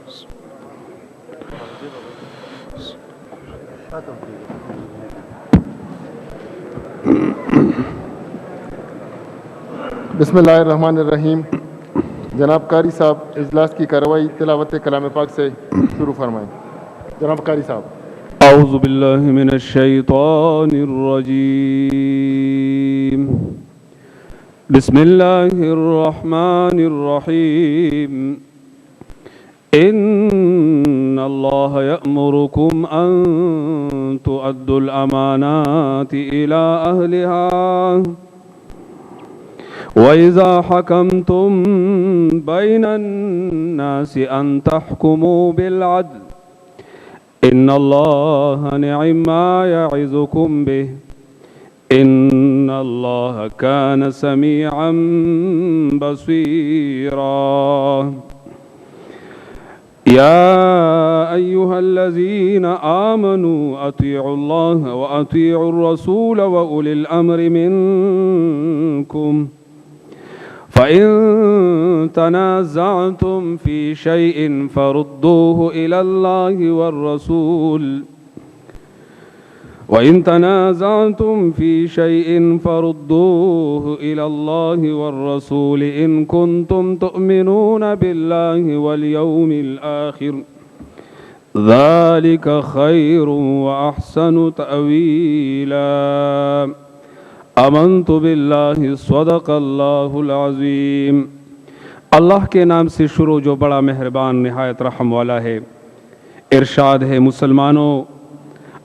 बिस्मिल्लाहिर्रहमानिर्रहीम। जनाब कारी साहब इजलास की कार्रवाई तिलावत कलाम पाक से शुरू फरमाएं। जनाब कारी साहब। औज़ु बिल्लाहि मिनश शैतानिर रजीम। बिस्मिल्लाहिर रहमानिर रहीम। इन्नल्लाह यअमुरुकुम अन तुअद्दुल अमानाति इला अहलिहा वइज़ा हकमतुम बैनन्नासि अन तहकुमू बिल अद्ल इन्नल्लाह निअम्मा यइज़ुकुम बिह इन्नल्लाह कान समीअन बसीरा। या अय्युहल्लज़ीना आमनू अतीउल्लाह व अतीउर रसूल व उलिल अम्रि मिनकुम फ़इन तनाज़अतुम फ़ी शैइन फ़रुद्दूहु इलल्लाहि वर्रसूल वइन तनाज़अतुम फ़ी शैइन फ़रुद्दूहु इलल्लाहि वर्रसूल इन कुन्तुम तुअमिनून बिल्लाहि वल यौमिल आखिर ज़ालिक खैरुन व अहसनु तअवीला। आमन्तु बिल्लाहि सदक़ल्लाहुल अज़ीम। अल्लाह के नाम से शुरू जो बड़ा मेहरबान निहायत रहम वाला है। इरशाद है, मुसलमानों,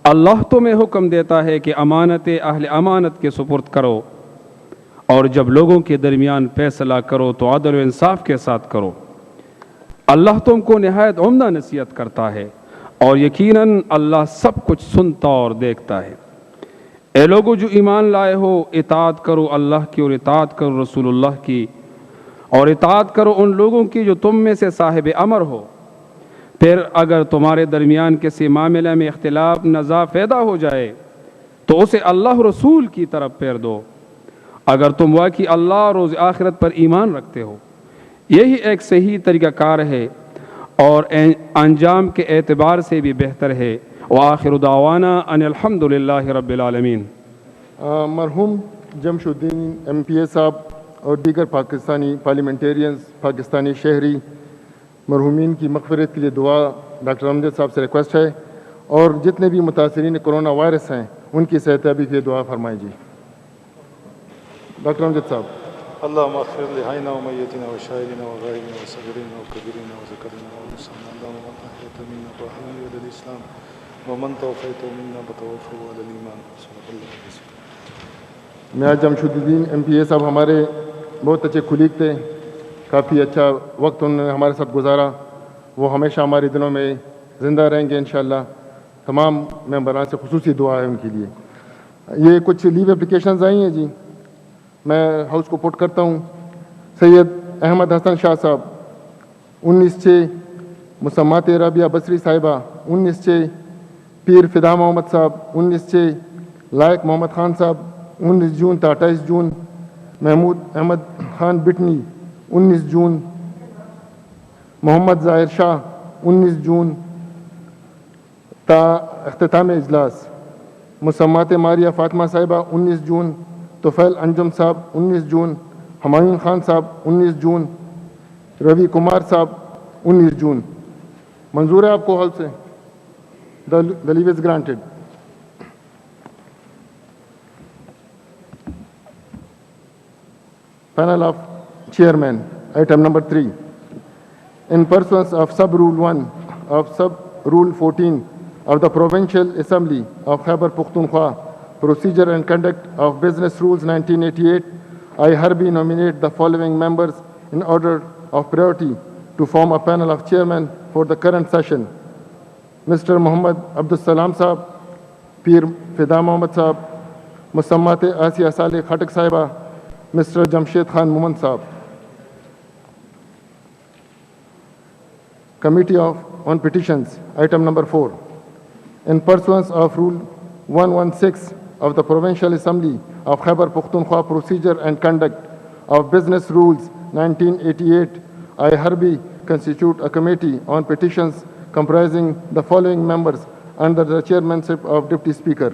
अल्लाह तुम्हें हुक्म देता है कि अमानत अहले अमानत के सुपुर्द करो और जब लोगों के दरमियान फैसला करो तो अदल व इंसाफ के साथ करो। अल्लाह तुमको निहायत उम्दा नसीहत करता है और यकीनन अल्लाह सब कुछ सुनता और देखता है। ए लोगों जो ईमान लाए हो, इताअत करो अल्लाह की और इताअत करो रसूलुल्लाह की और इताअत करो उन लोगों की जो तुम में से साहिब अमर हो। फिर अगर तुम्हारे दरमियान किसी मामले में इख्तिलाफ नज़ा पैदा हो जाए तो उसे अल्लाह रसूल की तरफ फेर दो अगर तुम वाकई अल्लाह रोज़ आखिरत पर ईमान रखते हो। यही एक सही तरीक़ाकार है और अंजाम के एतबार से भी बेहतर है। व आखिर दावाना अनिल हम्दुलिल्लाहि रब्बिल आलमीन। मरहूम जमशुद्दीन MPA साहब और दीगर पाकिस्तानी पार्लियामेंटेरियंस, पाकिस्तानी शहरी मरहूमीन की मग़फ़िरत के लिए दुआ डॉक्टर अमजद साहब से रिक्वेस्ट है और जितने भी मुतासिरीन कोरोना वायरस हैं उनकी सेहतयाबी के लिए दुआ फरमाएं जी। डॉक्टर अमजद साहब। अल्लाहुम्मा अग़फ़िर लिहाइना व मय्यितिना व शाहिदिना व गाइबिना व सग़ीरिना व कबीरिना व ज़करिना व उन्साना अल्लाहुम्मा अहयिना मिन्ना बहय्यिना अलल इस्लाम व मन तवफ़ैता मिन्ना बतवफ़्फ़हु अलल ईमान। मियां जमशुद्दीन MPA साहब हमारे बहुत अच्छे खुलीग थे, काफ़ी अच्छा वक्त उन्होंने हमारे साथ गुजारा। वो हमेशा हमारे दिलों में ज़िंदा रहेंगे इंशाअल्लाह। तमाम मेंबरान से खुसूसी दुआ है उनके लिए। ये कुछ लीव एप्लीकेशंस आई हैं जी, मैं हाउस को पुट करता हूँ। सैयद अहमद हसन शाह साहब 19/6, मुसम्मात राबिया बसरी साहिबा 19/6, पीर फिदा मोहम्मद साहब 19/6, लायक मोहम्मद खान साहब 19 जून था 28 जून, महमूद अहमद खान बिटनी 19 जून, मोहम्मद ज़ाहिर शाह 19 जून ता अख्तिताम इजलास, मुसम्मात मारिया फ़ातिमा साहिबा 19 जून, तोफ़ैल अंजुम साहब 19 जून, हुमायूं खान साहब 19 जून, रवि कुमार साहब 19 जून। मंजूर है आपको हॉल से? The leave is granted. Panel of Chairmen, item number 3. In pursuance of Sub-Rule 1 of Sub-Rule 14 of the Provincial Assembly of Khyber Pakhtunkhwa, Procedure and Conduct of Business Rules 1988, I hereby nominate the following members in order of priority to form a panel of chairmen for the current session. Mr. Muhammad Abdul Salam Sahab, Pir Fida Muhammad Sahab, Musammat Asiya Saleh Khatak Sahiba, Mr. Jamshed Khan Muhammad Sahab. Committee on Petitions, item number 4. In pursuance of Rule 116 of the Provincial Assembly of Khyber Pakhtunkhwa, Procedure and Conduct of Business Rules 1988, I hereby constitute a committee on petitions comprising the following members under the chairmanship of Deputy Speaker: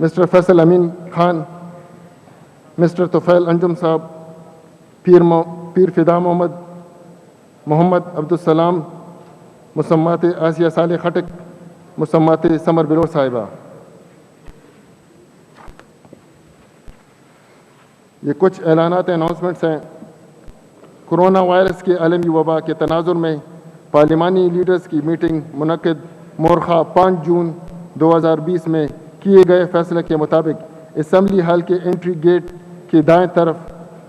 Mr. Faisal Amin Khan, Mr. Tufail Anjum Saab, Pir Fida Muhammad Abdul Salam, Musammat Asiya Saleh Khatak, Musammat Samar Bilor Sahiba। ये कुछ ऐलानात announcements हैं। Corona virus के आलमी वबा के तनाजुर में पार्लिमानी leaders की meeting मुनक्किद मोरखा 5 जून 2020 में किए गए फैसले के मुताबिक असम्बली हाल के एंट्री गेट की दाएं तरफ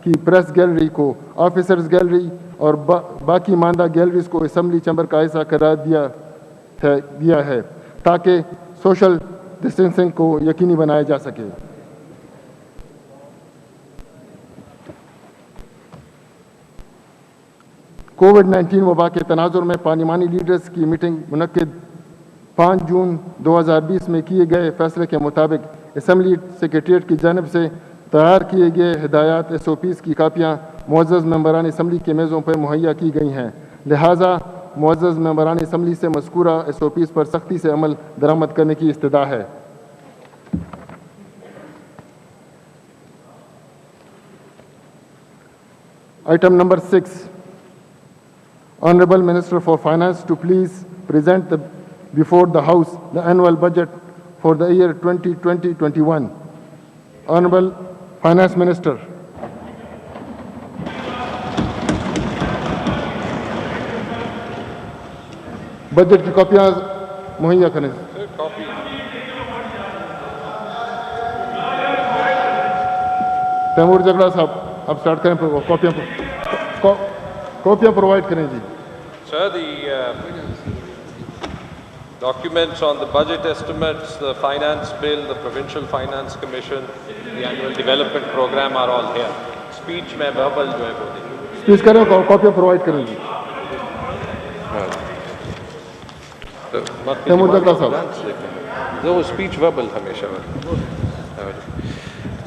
की प्रेस गैलरी को ऑफिसर्स गैलरी और बाकी मानदा गैलरीज को असम्बली चैम्बर का हिस्सा करार दिया है ताकि सोशल डिस्टेंसिंग को यकीनी बनाया जा सके। कोविड-19 वबा के तनाजुर में पार्लिमानी लीडर्स की मीटिंग मुनक्किद 5 जून 2020 में किए गए फैसले के मुताबिक असम्बली सेक्रेटरीट की जानिब से तैयार किए गए हिदायत SOPs की कापियाँ मुअज़्ज़ज़ मेंबरान असम्बली के मेज़ों पर मुहैया की गई हैं। लिहाजा मुअज़्ज़ज़ मेंबरान असम्बली से मज़कूरा SOPs पर सख्ती से अमल दरामद करने की इस्तदा है। Item number 6, Honorable Minister for Finance to please present before the House the annual budget for the year 2020-21. Honorable Finance Minister. Budget की कॉपियां मुहैया करें। तैमूर जगड़ा साहब आप स्टार्ट करें, कॉपियां प्रोवाइड करें जी। Sir, the documents on the budget estimates, the finance bill, the provincial finance commission, the annual development program are all here. Speech में verbal जो है वो देखिए। स्पीच करें, कॉपियां प्रोवाइड करें जी। तैमूर जगड़ा साहब। वो speech verbal हमेशा।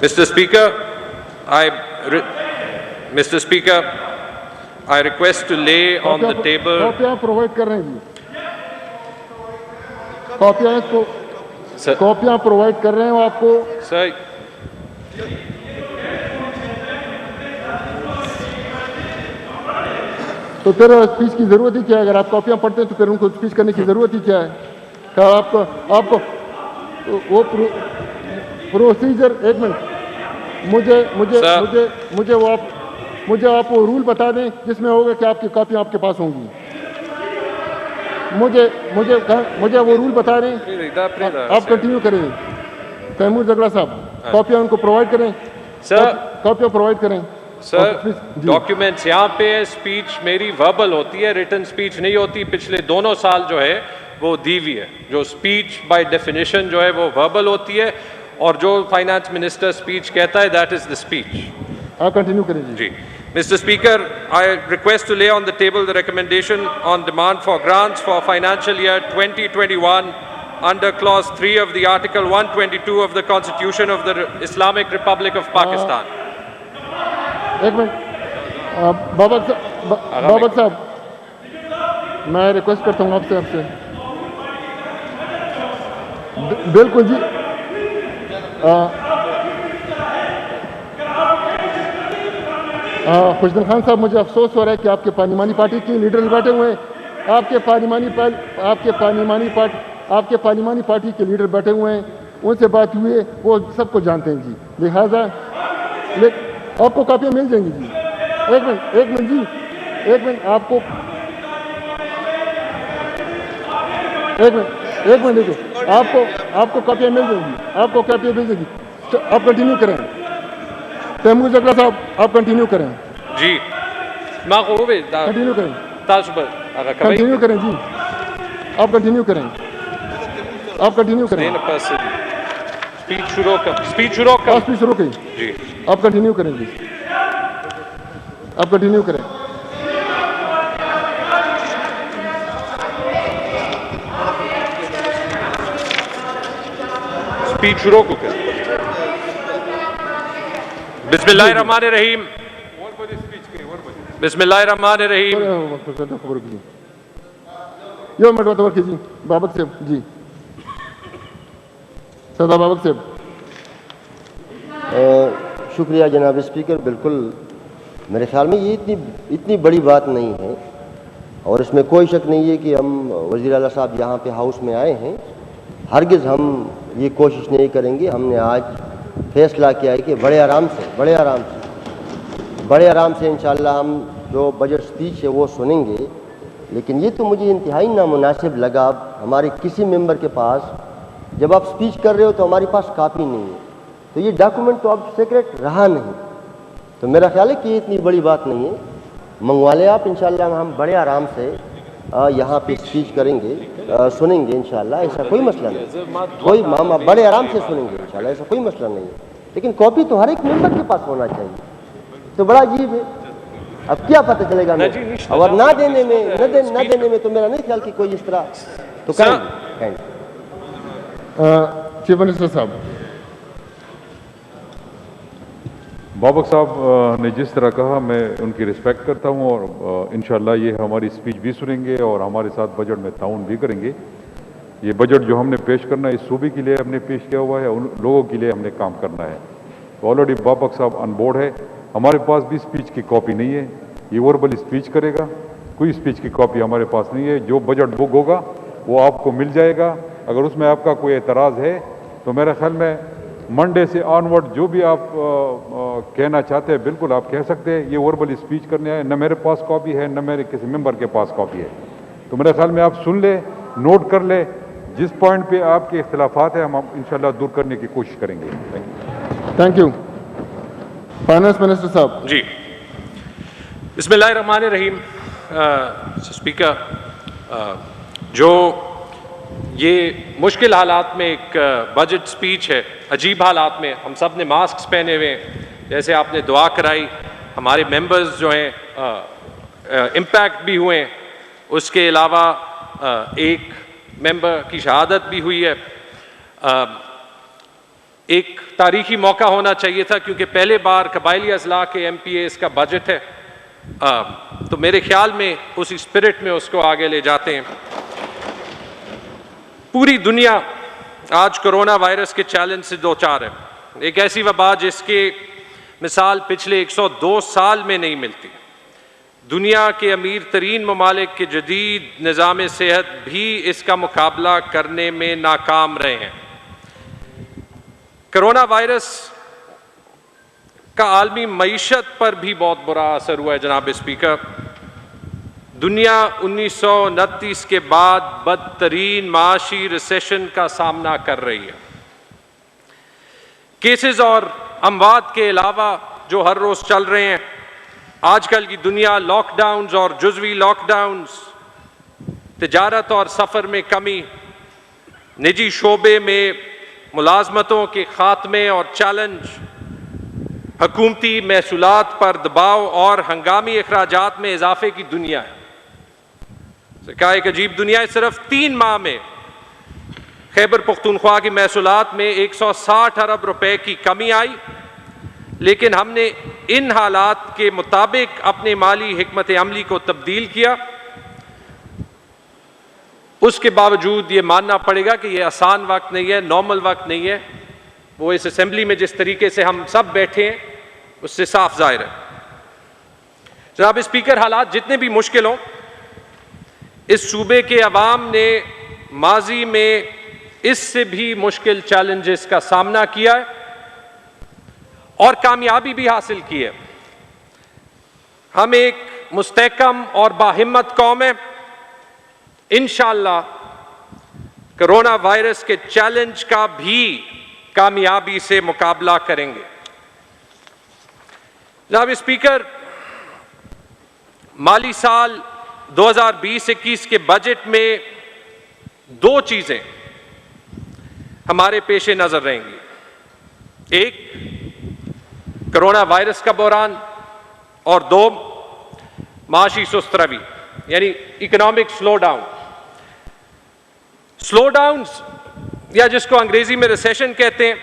Mr. Speaker, I request to lay on the table. कॉपियां प्रोवाइड कर रहे हैं जी। कॉपियां प्रोवाइड कर रहे हैं आपको। सर, तो फिर स्पीच की जरूरत ही क्या है? अगर आप कॉपियां पढ़ते हैं तो फिर उनको स्पीच करने की जरूरत ही क्या है? क्या आपको वो प्रोसीजर, एक मिनट, मुझे आप वो रूल बता दें जिसमें होगा कि आपकी कॉपियां आपके पास होंगी। मुझे वो रूल बता दें। आप कंटिन्यू करें। तैमूर जगड़ा साहब, कॉपियां उनको प्रोवाइड करें। सर, कॉपियां प्रोवाइड करें। सर, डॉक्यूमेंट्स यहाँ पे है। स्पीच मेरी वर्बल होती है, रिटन स्पीच नहीं होती। पिछले दोनों साल जो है वो दी हुई है। जो स्पीच बाय डेफिनेशन जो है वो वर्बल होती है, और जो फाइनेंस मिनिस्टर स्पीच कहता है दैट इज द स्पीच। आप कंटिन्यू करें जी। Mr. Speaker, I request to lay on the table the recommendation on demand for grants for financial year 2021 under Clause 3 of the Article 122 of the Constitution of the Islamic Republic of Pakistan. एक minute, Babar साहब, मैं request करता हूँ आपसे। बिल्कुल जी। खुशदिल खान साहब, मुझे अफसोस हो रहा है कि आपके पार्लिमानी पार्टी के लीडर बैठे हुए हैं। आपके पार्लिमानी पार्टी के लीडर बैठे हुए हैं, उनसे बात हुई है, वो सबको जानते हैं जी। लिहाजा आपको कॉपियाँ मिल जाएंगी जी। एक मिनट जी, एक मिनट, देखो, आपको कॉपियाँ मिल जाएंगी। आप कंटिन्यू करें। तैमूर जगड़ा साहब, आप कंटिन्यू करें जी। कंटिन्यू करें जी। आप कंटिन्यू करें। स्पीच शुरू करें जी। आप कंटिन्यू करें जी। आप कंटिन्यू करें। स्पीच शुरू करें। बिस्मिल्लाहिर्रहमानिर्रहीम। बिस्मिल्लाहिर्रहमानिर्रहीम। खबर कीजिए यो मटवा तवर कीजिए बाबक साहब जी, सदा बाबक साहब। शुक्रिया जनाब स्पीकर। बिल्कुल मेरे ख्याल में ये इतनी बड़ी बात नहीं है और इसमें कोई शक नहीं है कि हम वज़ीर आला साहब यहाँ पे हाउस में आए हैं। हरगिज़ हम ये कोशिश नहीं करेंगे। हमने आज फैसला किया है कि बड़े आराम से इंशाअल्लाह हम जो बजट स्पीच है वो सुनेंगे। लेकिन ये तो मुझे इंतहाई नामुनासिब लगा। हमारे किसी मेंबर के पास जब आप स्पीच कर रहे हो तो हमारे पास कापी नहीं है, तो ये डॉक्यूमेंट तो अब सीक्रेट रहा नहीं। तो मेरा ख्याल है कि ये इतनी बड़ी बात नहीं है, मंगवा ले आप। इंशाअल्लाह हम बड़े आराम से यहाँ पे स्पीच करेंगे, सुनेंगे इंशाअल्लाह। ऐसा कोई मसला नहीं, कोई मामा बड़े आराम से सुनेंगे इंशाअल्लाह, ऐसा कोई मसला नहीं है। लेकिन कॉपी तो हर एक मेंबर के पास होना चाहिए। तो बड़ा अजीब है, अब क्या पता चलेगा हमें। और ना देने में तो मेरा नहीं ख्याल कि कोई इस तरह तो करेंगे। चीफ मिनिस्टर साहब। बाबक साहब ने जिस तरह कहा मैं उनकी रिस्पेक्ट करता हूं और इंशाअल्लाह ये हमारी स्पीच भी सुनेंगे और हमारे साथ बजट में ताउन भी करेंगे। ये बजट जो हमने पेश करना है इस सूबे के लिए हमने पेश किया हुआ है, उन लोगों के लिए हमने काम करना है। तो ऑलरेडी बाबक साहब ऑन बोर्ड है। हमारे पास भी स्पीच की कॉपी नहीं है, ये वर्बल स्पीच करेगा, कोई स्पीच की कॉपी हमारे पास नहीं है। जो बजट बुक होगा वो आपको मिल जाएगा। अगर उसमें आपका कोई एतराज़ है तो मेरे ख्याल में मंडे से ऑनवर्ड जो भी आप कहना चाहते हैं बिल्कुल आप कह सकते हैं। ये वर्बल स्पीच करने आए, न मेरे पास कॉपी है न मेरे किसी मेंबर के पास कॉपी है। तो मेरे ख्याल में आप सुन ले, नोट कर ले, जिस पॉइंट पे आपके इख्तिलाफात है हम इंशाल्लाह दूर करने की कोशिश करेंगे। Thank you. फाइनेंस मिनिस्टर साहब जी। बिस्मिल्लाहिर्रहमानिर्रहीम। स्पीकर, जो ये मुश्किल हालात में एक बजट स्पीच है, अजीब हालात में, हम सब ने मास्क पहने हुए हैं, जैसे आपने दुआ कराई, हमारे मेंबर्स जो हैं इम्पैक्ट भी हुए हैं, उसके अलावा एक मेंबर की शहादत भी हुई है। एक तारीखी मौका होना चाहिए था क्योंकि पहले बार कबायली अजला के MPAs का बजट है। तो मेरे ख्याल में उसी स्पिरिट में उसको आगे ले जाते हैं। पूरी दुनिया आज कोरोना वायरस के चैलेंज से दो चार है। एक ऐसी वबा जिसके मिसाल पिछले 102 साल में नहीं मिलती। दुनिया के अमीर तरीन ममालिक के जदीद निज़ाम सेहत भी इसका मुकाबला करने में नाकाम रहे हैं। कोरोना वायरस का आलमी मईशत पर भी बहुत बुरा असर हुआ है जनाब स्पीकर। दुनिया 1929 के बाद बदतरीन माशी रिसेशन का सामना कर रही है। केसेस और अमवात के अलावा जो हर रोज चल रहे हैं, आजकल की दुनिया लॉकडाउन्स और जुज़वी लॉकडाउन्स, तिजारत और सफ़र में कमी, निजी शोबे में मुलाजमतों के खात्मे और चैलेंज, हुकूमती महसूलात पर दबाव और हंगामी अखराजात में इजाफे की दुनिया है। क्या एक अजीब दुनिया है। सिर्फ 3 माह में खैबर पख्तूनख्वा की महसूलात में 160 अरब रुपए की कमी आई, लेकिन हमने इन हालात के मुताबिक अपने माली हिकमत अमली को तब्दील किया। उसके बावजूद ये मानना पड़ेगा कि ये आसान वक्त नहीं है, नॉर्मल वक्त नहीं है। वो इस असेंबली में जिस तरीके से हम सब बैठे हैं उससे साफ जाहिर है। जनाब स्पीकर, हालात जितने भी मुश्किल हों, इस सूबे के अवाम ने माजी में इससे भी मुश्किल चैलेंजेस का सामना किया है और कामयाबी भी हासिल की है। हम एक मुस्तहकम और बाहिम्मत कौम है। इंशाअल्लाह कोरोना वायरस के चैलेंज का भी कामयाबी से मुकाबला करेंगे। जनाब स्पीकर, माली साल 2020-21 के बजट में 2 चीजें हमारे पेशे नजर रहेंगी। एक, कोरोना वायरस का बहरान, और 2, माशी सुस्त रवी यानी economic slow down. Slow down या जिसको अंग्रेजी में रिसेशन कहते हैं,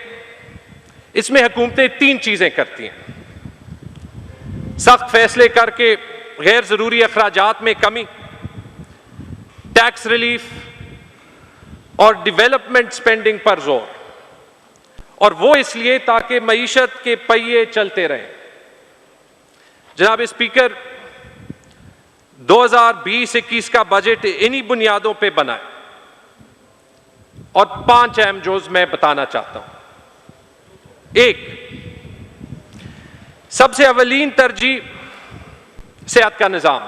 इसमें हुकूमतें 3 चीजें करती हैं। सख्त फैसले करके गैर ज़रूरी अखराजात में कमी, टैक्स रिलीफ और डेवलपमेंट स्पेंडिंग पर जोर, और वो इसलिए ताकि मईशत के पहिए चलते रहें। जनाब स्पीकर, 2020-21 का बजट इन्हीं बुनियादों पे बना है और 5 अहम जोज मैं बताना चाहता हूं। एक, सबसे अवलीन तरजीह सेहत का निज़ाम,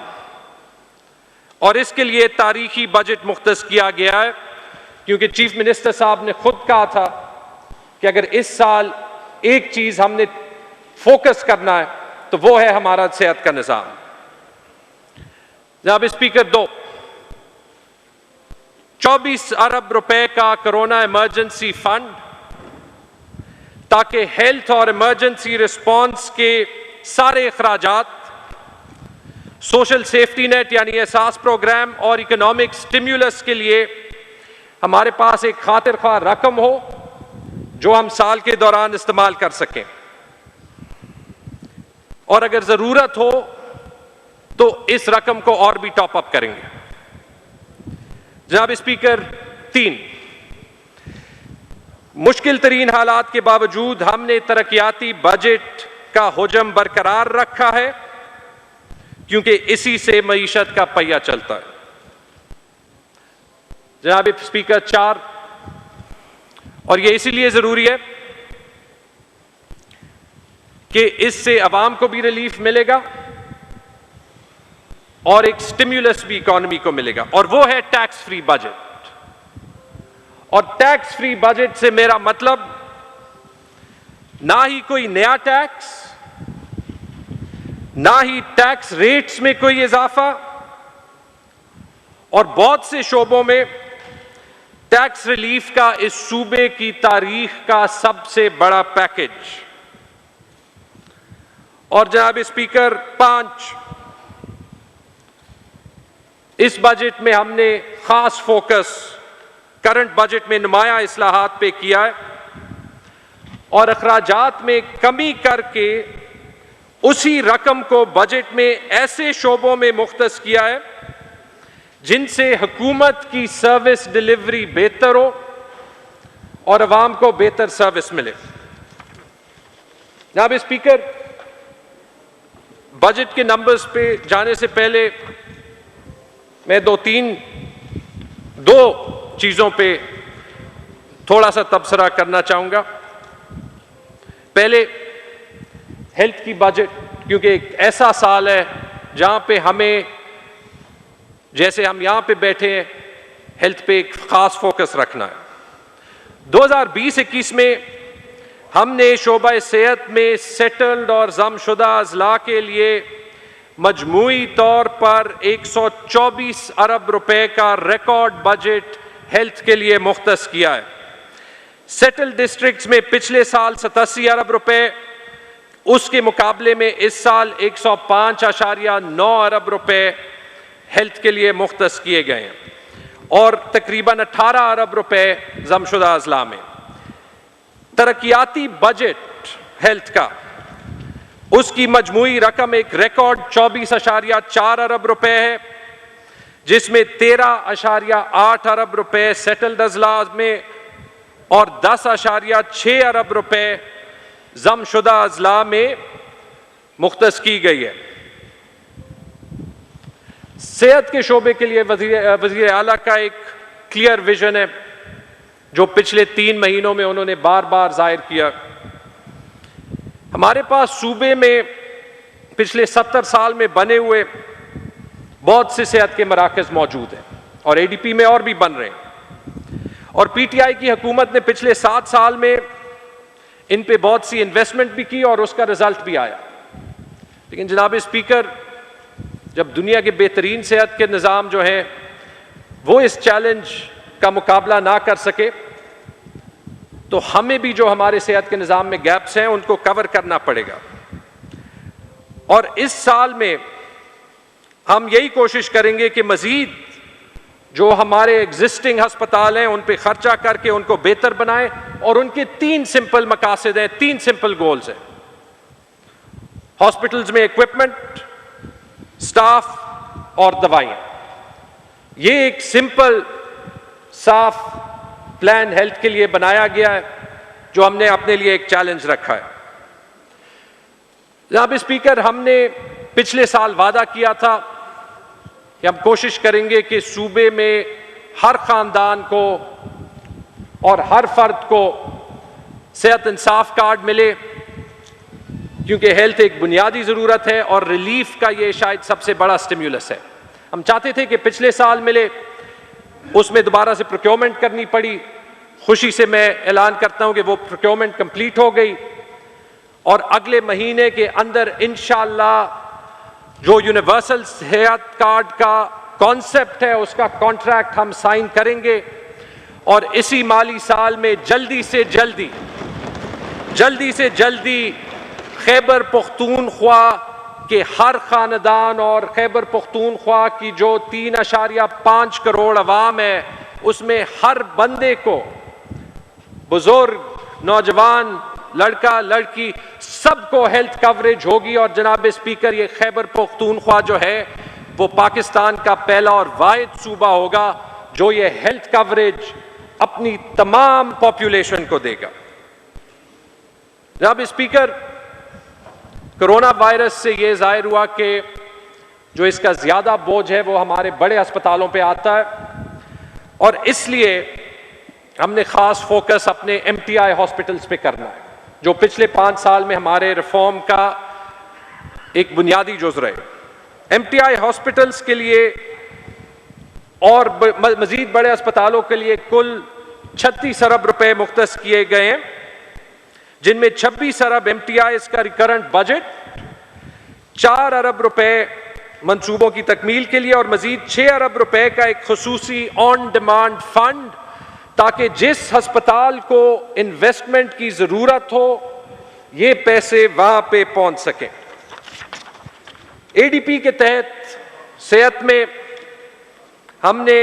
और इसके लिए तारीखी बजट मुख्तस किया गया है, क्योंकि चीफ मिनिस्टर साहब ने खुद कहा था कि अगर इस साल एक चीज हमने फोकस करना है तो वो है हमारा सेहत का निज़ाम। जनाब स्पीकर, 24 अरब रुपए का कोरोना इमरजेंसी फंड, ताकि हेल्थ और इमरजेंसी रिस्पांस के सारे अखराजात, सोशल सेफ्टी नेट यानी एहसास प्रोग्राम और इकोनॉमिक स्टिम्युलस के लिए हमारे पास एक खातिर ख्वाह रकम हो जो हम साल के दौरान इस्तेमाल कर सकें, और अगर जरूरत हो तो इस रकम को और भी टॉप अप करेंगे। जनाब स्पीकर, 3, मुश्किल तरीन हालात के बावजूद हमने तरक्याती बजट का हुजम बरकरार रखा है, क्योंकि इसी से मईशत का पहिया चलता है। जनाब स्पीकर, 4, और यह इसीलिए जरूरी है कि इससे अवाम को भी रिलीफ मिलेगा और एक स्टिम्युलस भी इकोनॉमी को मिलेगा, और वो है टैक्स फ्री बजट। और टैक्स फ्री बजट से मेरा मतलब ना ही कोई नया टैक्स, ना ही टैक्स रेट्स में कोई इजाफा, और बहुत से शोबों में टैक्स रिलीफ का इस सूबे की तारीख का सबसे बड़ा पैकेज। और जनाब स्पीकर, 5, इस बजट में हमने खास फोकस करंट बजट में नुमाया इस्लाहात पे किया है और अखराजात में कमी करके उसी रकम को बजट में ऐसे शोबों में मुख्तस किया है जिनसे हुकूमत की सर्विस डिलीवरी बेहतर हो और अवाम को बेहतर सर्विस मिले। जनाब स्पीकर, बजट के नंबर्स पे जाने से पहले मैं दो चीजों पे थोड़ा सा तबसरा करना चाहूंगा। पहले हेल्थ की बजट, क्योंकि एक ऐसा साल है जहां पे हमें, जैसे हम यहां पे बैठे हैं, हेल्थ पे एक खास फोकस रखना है। 2020-21 में हमने शोबा सेहत में सेटल्ड और जमशुदा अजला के लिए मजमूई तौर पर 124 अरब रुपए का रिकॉर्ड बजट हेल्थ के लिए मुख्तस किया है। सेटल्ड डिस्ट्रिक्ट्स में पिछले साल 87 अरब रुपए, उसके मुकाबले में इस साल 105.9 अरब रुपए हेल्थ के लिए मुख्तस किए गए हैं और तकरीबन 18 अरब रुपए जमशुदा अजला में। तरक्याती बजट हेल्थ का, उसकी मजमूई रकम एक रिकॉर्ड 24.4 अरब रुपए है, जिसमें 13.8 अरब रुपए सेटल्ड अजला में और 10.6 अरब रुपए जमशुदा अजला में मुख्तस की गई है। सेहत के शोबे के लिए वजीर आला का एक क्लियर विजन है जो पिछले 3 महीनों में उन्होंने बार बार जाहिर किया। हमारे पास सूबे में पिछले 70 साल में बने हुए बहुत से सेहत के मराकज मौजूद हैं और एडीपी में और भी बन रहे हैं, और पीटीआई की हुकूमत ने पिछले 7 साल में इन पे बहुत सी इन्वेस्टमेंट भी की और उसका रिजल्ट भी आया। लेकिन जनाब स्पीकर, जब दुनिया के बेहतरीन सेहत के निज़ाम जो हैं वो इस चैलेंज का मुकाबला ना कर सके, तो हमें भी जो हमारे सेहत के निज़ाम में गैप्स हैं उनको कवर करना पड़ेगा। और इस साल में हम यही कोशिश करेंगे कि मजीद जो हमारे एग्जिस्टिंग अस्पताल हैं उन पे खर्चा करके उनको बेहतर बनाएं, और उनके 3 सिंपल मकासद हैं, 3 सिंपल गोल्स हैं। हॉस्पिटल्स में इक्विपमेंट, स्टाफ और दवाइयां। ये एक सिंपल साफ प्लान हेल्थ के लिए बनाया गया है जो हमने अपने लिए एक चैलेंज रखा है। जनाब स्पीकर, हमने पिछले साल वादा किया था कि हम कोशिश करेंगे कि सूबे में हर खानदान को और हर फर्द को सेहत इंसाफ कार्ड मिले, क्योंकि हेल्थ एक बुनियादी ज़रूरत है और रिलीफ का ये शायद सबसे बड़ा स्टिम्युलस है। हम चाहते थे कि पिछले साल मिले, उसमें दोबारा से प्रोक्योरमेंट करनी पड़ी। खुशी से मैं ऐलान करता हूं कि वो प्रोक्योरमेंट कंप्लीट हो गई और अगले महीने के अंदर इंशाअल्लाह जो यूनिवर्सल सेहत कार्ड का कॉन्सेप्ट है उसका कॉन्ट्रैक्ट हम साइन करेंगे और इसी माली साल में जल्दी से जल्दी खैबर पख्तूनख्वा के हर खानदान और खैबर पख्तूनख्वा की जो 3.5 करोड़ अवाम है उसमें हर बंदे को, बुजुर्ग, नौजवान, लड़का लड़की, सबको हेल्थ कवरेज होगी। और जनाब स्पीकर, ये खैबर पख्तूनख्वा जो है वो पाकिस्तान का पहला और वाहिद सूबा होगा जो ये हेल्थ कवरेज अपनी तमाम पॉपुलेशन को देगा। जनाब स्पीकर, कोरोना वायरस से ये जाहिर हुआ कि जो इसका ज्यादा बोझ है वो हमारे बड़े अस्पतालों पे आता है और इसलिए हमने खास फोकस अपने MTI हॉस्पिटल्स पे करना है जो पिछले 5 साल में हमारे रिफॉर्म का एक बुनियादी जुज़ रहे। MTI हॉस्पिटल्स के लिए और मजीद बड़े अस्पतालों के लिए कुल 36 अरब रुपए मुख्तस किए गए हैं, जिनमें 26 अरब MTIs का रिकरेंट बजट, 4 अरब रुपए मंसूबों की तकमील के लिए और मजीद 6 अरब रुपए का एक खुसूसी ऑन डिमांड फंड, ताकि जिस अस्पताल को इन्वेस्टमेंट की जरूरत हो ये पैसे वहां पे पहुंच सकें। ADP के तहत सेहत में हमने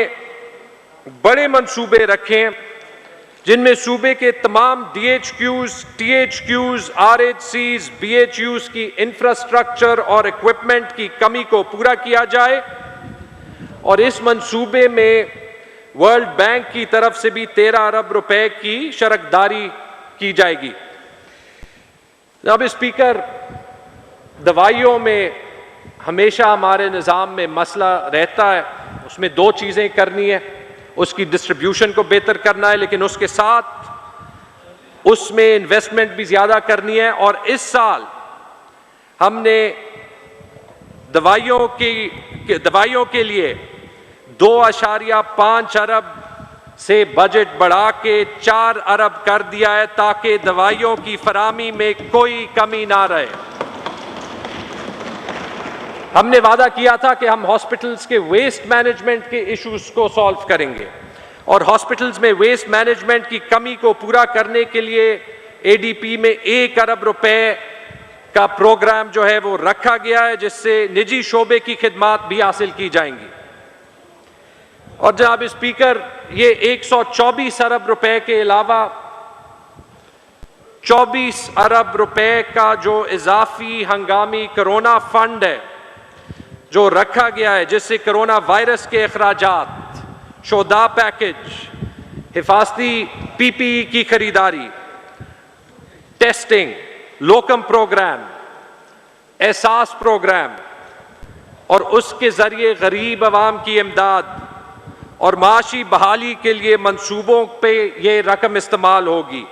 बड़े मंसूबे रखे हैं जिनमें सूबे के तमाम DHQs, THQs, RHCs, BHUs की इंफ्रास्ट्रक्चर और इक्विपमेंट की कमी को पूरा किया जाए और इस मंसूबे में वर्ल्ड बैंक की तरफ से भी 13 अरब रुपए की शरकदारी की जाएगी। जनाब स्पीकर, दवाइयों में हमेशा हमारे निज़ाम में मसला रहता है, उसमें 2 चीज़ें करनी है, उसकी डिस्ट्रीब्यूशन को बेहतर करना है लेकिन उसके साथ उसमें इन्वेस्टमेंट भी ज़्यादा करनी है। और इस साल हमने दवाइयों के लिए 2.5 अरब से बजट बढ़ा के 4 अरब कर दिया है ताकि दवाइयों की फराहमी में कोई कमी ना रहे। हमने वादा किया था कि हम हॉस्पिटल्स के वेस्ट मैनेजमेंट के इश्यूज को सॉल्व करेंगे और हॉस्पिटल्स में वेस्ट मैनेजमेंट की कमी को पूरा करने के लिए ADP में 1 अरब रुपए का प्रोग्राम जो है वो रखा गया है जिससे निजी शोबे की खिदमात भी हासिल की जाएंगी। और जनाब स्पीकर, ये 124 अरब रुपए के अलावा 24 अरब रुपए का जो इजाफी हंगामी कोरोना फंड है जो रखा गया है जिससे कोरोना वायरस के अखराजात, शोधा पैकेज, हिफाजती PPE की खरीदारी, टेस्टिंग, लोकम प्रोग्राम, एहसास प्रोग्राम और उसके जरिए गरीब आवाम की इमदाद और माशी बहाली के लिए मंसूबों पे ये रकम इस्तेमाल होगी।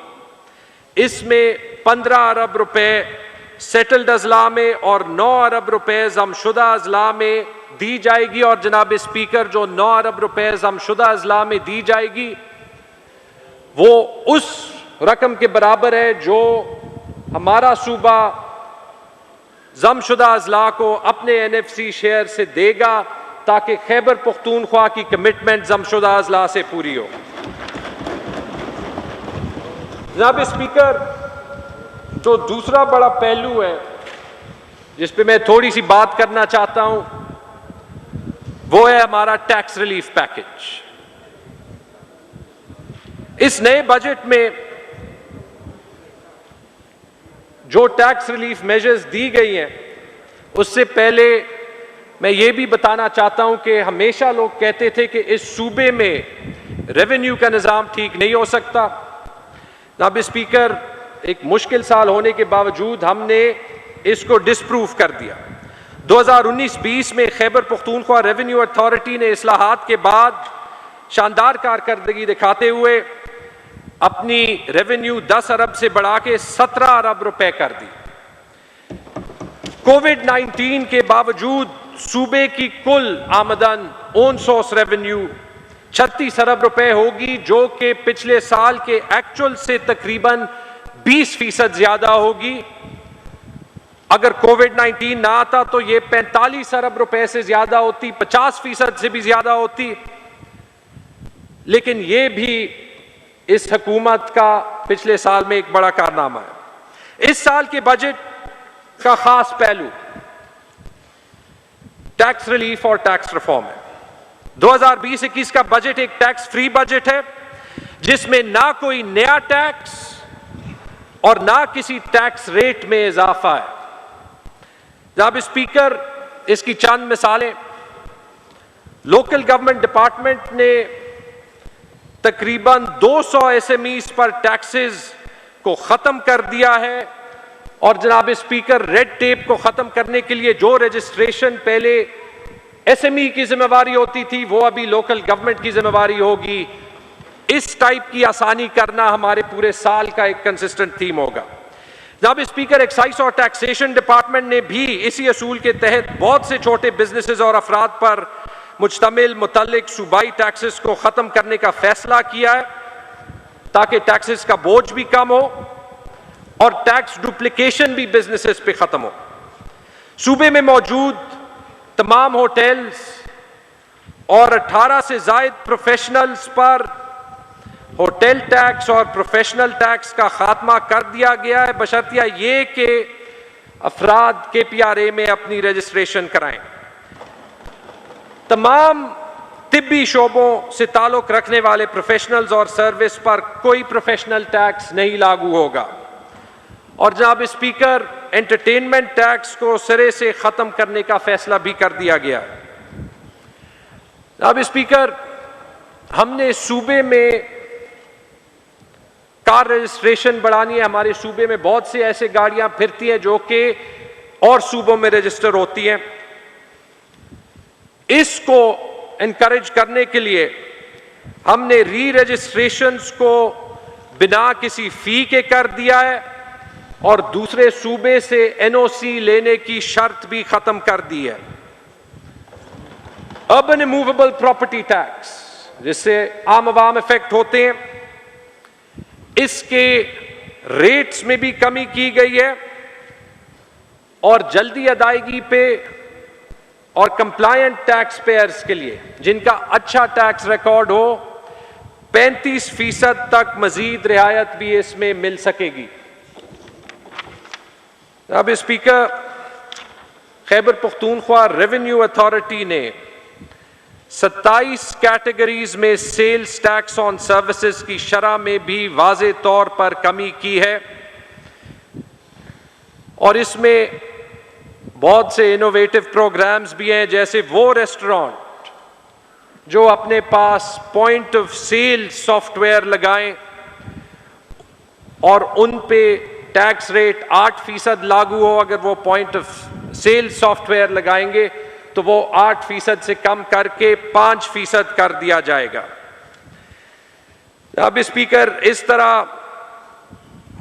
इसमें 15 अरब रुपए सेटल्ड अजला में और 9 अरब रुपए जमशुदा अजला में दी जाएगी। और जनाब स्पीकर, जो 9 अरब रुपए जमशुदा अजला में दी जाएगी वो उस रकम के बराबर है जो हमारा सूबा जमशुदा अजला को अपने NFC शेयर से देगा ताकि खैबर पख्तूनख्वा की कमिटमेंट जमशुदा अजला से पूरी हो। जनाब स्पीकर, जो दूसरा बड़ा पहलू है जिस पे मैं थोड़ी सी बात करना चाहता हूं वो है हमारा टैक्स रिलीफ पैकेज। इस नए बजट में जो टैक्स रिलीफ मेजर्स दी गई हैं उससे पहले मैं ये भी बताना चाहता हूं कि हमेशा लोग कहते थे कि इस सूबे में रेवेन्यू का निज़ाम ठीक नहीं हो सकता। जनाब स्पीकर, एक मुश्किल साल होने के बावजूद हमने इसको डिसप्रूव कर दिया। 2019-20 में खैबर पख्तूनख्वा रेवेन्यू अथॉरिटी ने इस्लाहात के बाद शानदार कारकर्दगी दिखाते हुए अपनी रेवेन्यू 10 अरब से बढ़ा के 17 अरब रुपए कर दी। कोविड-19 के बावजूद सूबे की कुल आमदन ओन सोर्स रेवेन्यू 36 अरब रुपए होगी, जो कि पिछले साल के एक्चुअल से तकरीबन 20% ज्यादा होगी। अगर कोविड-19 ना आता तो ये 45 अरब रुपए से ज्यादा होती, 50% से भी ज्यादा होती। लेकिन ये भी इस हुकूमत का पिछले साल में एक बड़ा कारनामा है। इस साल के बजट का खास पहलू टैक्स रिलीफ और टैक्स रिफॉर्म है। 2020-21 का बजट एक टैक्स फ्री बजट है, जिसमें ना कोई नया टैक्स और ना किसी टैक्स रेट में इजाफा है। जनाब स्पीकर, इसकी चंद मिसालें, लोकल गवर्नमेंट डिपार्टमेंट ने तकरीबन 200 SMEs पर टैक्सेस को खत्म कर दिया है। और जनाब स्पीकर, रेड टेप को खत्म करने के लिए जो रजिस्ट्रेशन पहले SME की जिम्मेवारी होती थी, वो अभी लोकल गवर्नमेंट की जिम्मेवारी होगी। इस टाइप की आसानी करना हमारे पूरे साल का एक कंसिस्टेंट थीम होगा। जनाब स्पीकर, एक्साइज और टैक्सेशन डिपार्टमेंट ने भी इसी असूल के तहत बहुत से छोटे बिजनेसेस और अफराद पर मुश्तमिल मुतल्लिक सूबाई टैक्सेस को खत्म करने का फैसला किया है, ताकि टैक्सेस का बोझ भी कम हो और टैक्स डुप्लीकेशन भी बिजनेसेस पे खत्म हो। सूबे में मौजूद तमाम होटल्स और 18 से जायद प्रोफेशनल्स पर होटल टैक्स और प्रोफेशनल टैक्स का खात्मा कर दिया गया है, बशर्तिया ये कि अफराद KPRA में अपनी रजिस्ट्रेशन कराएं। तमाम तिब्बी शोबों से ताल्लुक रखने वाले प्रोफेशनल्स और सर्विस पर कोई प्रोफेशनल टैक्स नहीं लागू होगा। और जनाब स्पीकर, एंटरटेनमेंट टैक्स को सिरे से खत्म करने का फैसला भी कर दिया गया है। जनाब स्पीकर, हमने सूबे में कार रजिस्ट्रेशन बढ़ानी है। हमारे सूबे में बहुत से ऐसे गाड़ियां फिरती हैं जो कि और सूबों में रजिस्टर होती हैं। इसको एनकरेज करने के लिए हमने री रजिस्ट्रेशंस को बिना किसी फी के कर दिया है और दूसरे सूबे से NOC लेने की शर्त भी खत्म कर दी है। अर्बन इमूवेबल प्रॉपर्टी टैक्स, जिससे आम आवाम इफेक्ट होते हैं, इसके रेट्स में भी कमी की गई है और जल्दी अदायगी पे और कंप्लायंट टैक्स पेयर्स के लिए, जिनका अच्छा टैक्स रिकॉर्ड हो, 35% तक मजीद रियायत भी इसमें मिल सकेगी। अब speaker, Khyber Pakhtunkhwa revenue authority ने 27 कैटेगरीज में सेल्स टैक्स ऑन सर्विसेज की शरह में भी वाज़े तौर पर कमी की है और इसमें बहुत से इनोवेटिव प्रोग्राम्स भी हैं, जैसे वो रेस्टोरेंट जो अपने पास पॉइंट ऑफ सेल सॉफ्टवेयर लगाएं और उन पे टैक्स रेट 8% लागू हो। अगर वो पॉइंट ऑफ सेल सॉफ्टवेयर लगाएंगे तो वो 8% से कम करके 5% कर दिया जाएगा। अब स्पीकर, इस तरह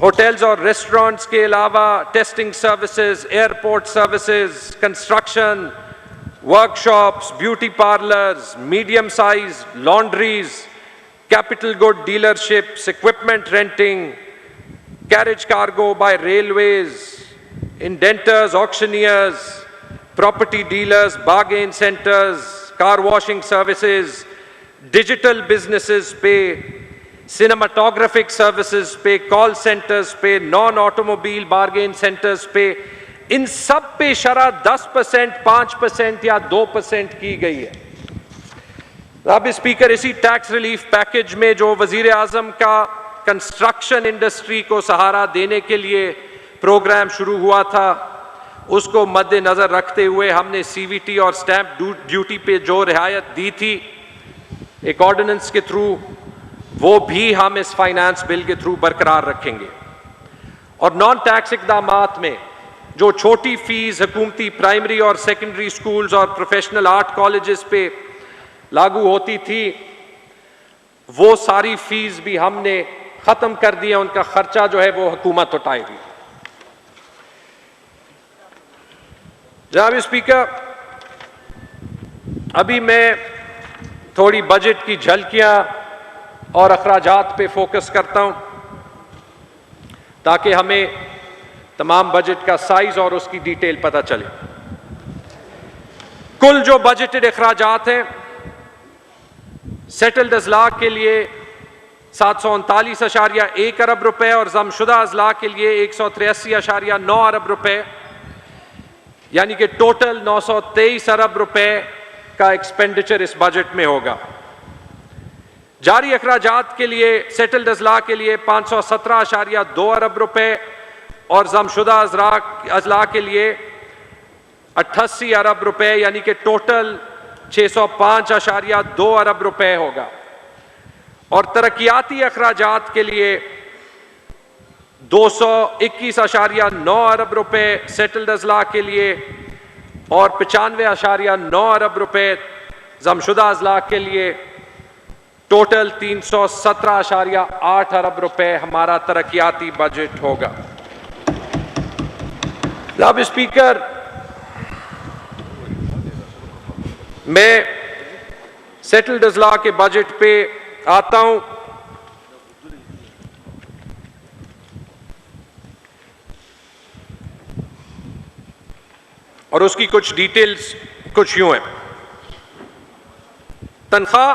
होटल्स और रेस्टोरेंट्स के अलावा testing services, airport services, construction, workshops, beauty parlours, medium size laundries, capital good dealerships, equipment renting, carriage cargo by railways, indentors, auctioneers, property dealers, bargain centres, car washing services, digital businesses पे, cinematographic services पे, call centres पे, non automobile bargain centres पे, इन सब पे शरह 10%, 5% या 2% की गई है। अब स्पीकर, इसी टैक्स रिलीफ पैकेज में जो वजीर आजम का कंस्ट्रक्शन इंडस्ट्री को सहारा देने के लिए प्रोग्राम शुरू हुआ था, उसको मद्देनज़र रखते हुए हमने CVT और स्टैंप ड्यूटी पे जो रियायत दी थी एक ऑर्डिनेंस के थ्रू, वो भी हम इस फाइनेंस बिल के थ्रू बरकरार रखेंगे। और नॉन टैक्स इक़दामात में जो छोटी फीस हुकूमती प्राइमरी और सेकेंडरी स्कूल्स और प्रोफेशनल आर्ट कॉलेजेस पे लागू होती थी, वो सारी फीस भी हमने ख़त्म कर दिया, उनका खर्चा जो है वो हुकूमत उठाएगी। जनाब स्पीकर, अभी मैं थोड़ी बजट की झलकियां और अखराजात पे फोकस करता हूं ताकि हमें तमाम बजट का साइज और उसकी डिटेल पता चले। कुल जो बजटेड अखराजात हैं, सेटल्ड अजला के लिए 739.1 अरब रुपए और जमशुदा अजला के लिए 183.9 अरब रुपए, यानी कि टोटल 923 अरब रुपए का एक्सपेंडिचर इस बजट में होगा। जारी अखराजात के लिए सेटल्ड अजला के लिए 517.2 अरब रुपए और जमशुदा अजला के लिए 88 अरब रुपए, यानी कि टोटल 605.2 अरब रुपए होगा। और तरक्याती अखराजात के लिए 221.9 अरब रुपए सेटल्ड अजला के लिए और 95.9 अरब रुपए जमशुदा अजला के लिए, टोटल 317.8 अरब रुपए हमारा तरक्याती बजट होगा। जनाब स्पीकर, मैं सेटल्ड अजला के बजट पे आता हूं। और उसकी कुछ डिटेल्स कुछ यूं है। तनख्वाह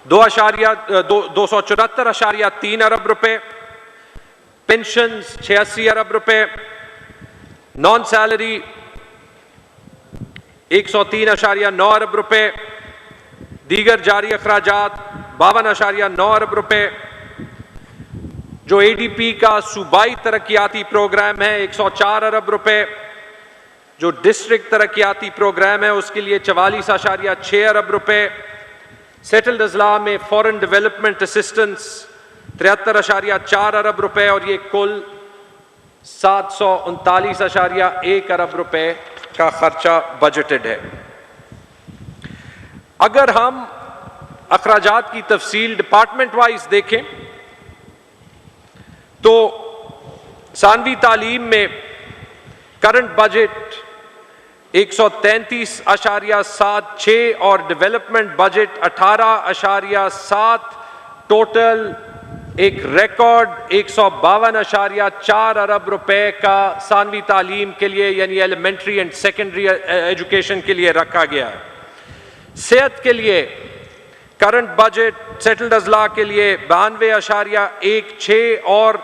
274.3 अरब रुपए, पेंशन 86 अरब रुपए, नॉन सैलरी 103.9 अरब रुपए, दीगर जारी अखराजात 52.9 अरब रुपए, जो ADP का सूबाई तरक्याती प्रोग्राम है 104 अरब रुपए, जो डिस्ट्रिक्ट तरक्याती प्रोग्राम है उसके लिए 44.6 अरब रुपए, सेटल्ड अजला में फॉरेन डेवलपमेंट असिस्टेंस 73.4 अरब रुपए और ये कुल 739.1 अरब रुपए का खर्चा बजटेड है। अगर हम अखराजात की तफसील डिपार्टमेंट वाइज देखें तो सानवी तालीम में करंट बजट 133.76 और डेवलपमेंट बजट 18.7, टोटल एक रिकॉर्ड 152.4 अरब रुपए का सानवी तालीम के लिए यानी एलिमेंट्री एंड सेकेंडरी एजुकेशन के लिए रखा गया है। सेहत के लिए करंट बजट सेटल्ड अजला के लिए 92.16 और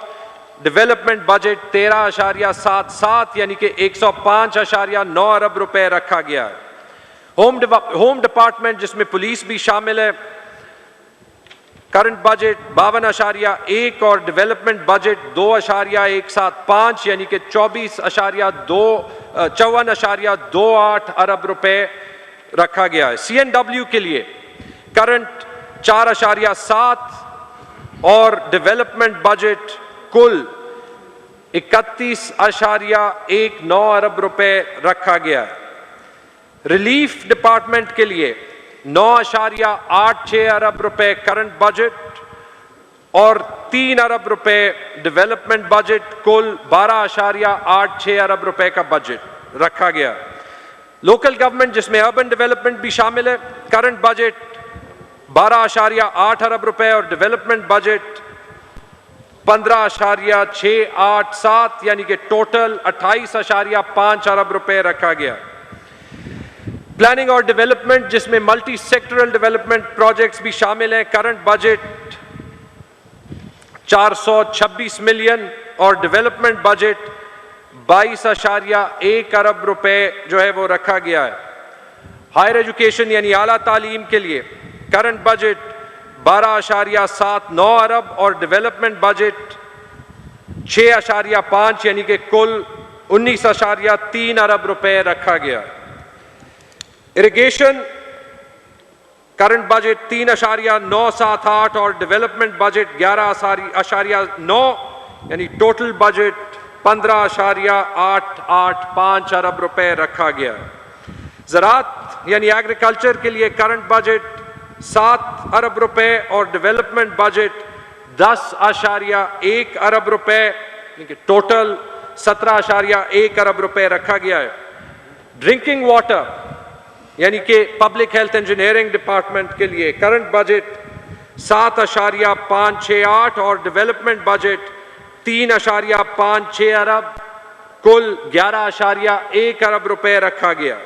डेवलपमेंट बजट 13.77 यानी कि 105.9 अरब रुपए रखा गया है। होम डिपार्टमेंट जिसमें पुलिस भी शामिल है, करंट बजट 52.1 और डेवलपमेंट बजट 2.175 यानी कि 54.28 अरब रुपए रखा गया है। CNW के लिए करंट 4.7 और डेवलपमेंट बजट कुल 31.19 अरब रुपए रखा गया है। रिलीफ डिपार्टमेंट के लिए 9.86 अरब रुपए करंट बजट और 3 अरब रुपए डेवलपमेंट बजट, कुल 12.86 अरब रुपए का बजट रखा गया। लोकल गवर्नमेंट जिसमें अर्बन डेवलपमेंट भी शामिल है, करंट बजट 12.8 अरब रुपए और डेवलपमेंट बजट 15.687 यानी कि टोटल 28.5 अरब रुपए रखा गया। प्लानिंग और डेवलपमेंट जिसमें मल्टी सेक्टरल डेवलपमेंट प्रोजेक्ट्स भी शामिल हैं, करंट बजट 426 मिलियन और डेवलपमेंट बजट 22.1 अरब रुपए जो है वो रखा गया है। हायर एजुकेशन यानी आला तालीम के लिए करंट बजट 12.79 अरब और डेवलपमेंट बजट 6.5 यानी कि कुल 19.3 अरब रुपए रखा गया। इरिगेशन करंट बजट 3.978 और डेवलपमेंट बजट 11.9 यानी टोटल बजट 15.885 अरब रुपए रखा गया। ज़राअत यानी एग्रीकल्चर के लिए करंट बजट 7 अरब रुपए और डेवलपमेंट बजट 10.1 अरब रुपए, टोटल 17.1 अरब रुपए रखा गया है। ड्रिंकिंग वाटर यानी कि पब्लिक हेल्थ इंजीनियरिंग डिपार्टमेंट के लिए करंट बजट 7.568 और डेवलपमेंट बजट 3.56 अरब, कुल 11.1 अरब रुपए रखा गया।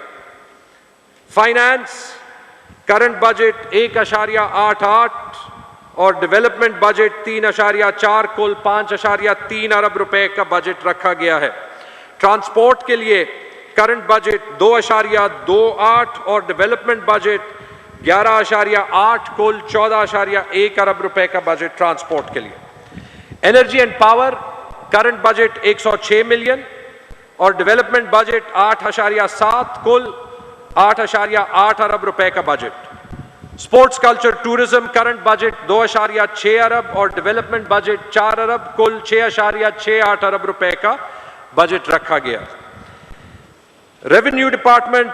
फाइनेंस करंट बजट 1.88 और डेवलपमेंट बजट 3.4, कुल 5.3 अरब रुपए का बजट रखा गया है। ट्रांसपोर्ट के लिए करंट बजट 2.28 और डेवलपमेंट बजट 11.8, कुल 14.1 अरब रुपए का बजट ट्रांसपोर्ट के लिए। Energy and power current budget 106 million और डेवलपमेंट बजट 8.7, कुल 8.8 अरब रुपए का budget. Sports culture tourism current budget 2.6 अरब और डेवलपमेंट बजट 4 अरब, कुल 6.68 अरब रुपए का बजट रखा गया। रेवेन्यू डिपार्टमेंट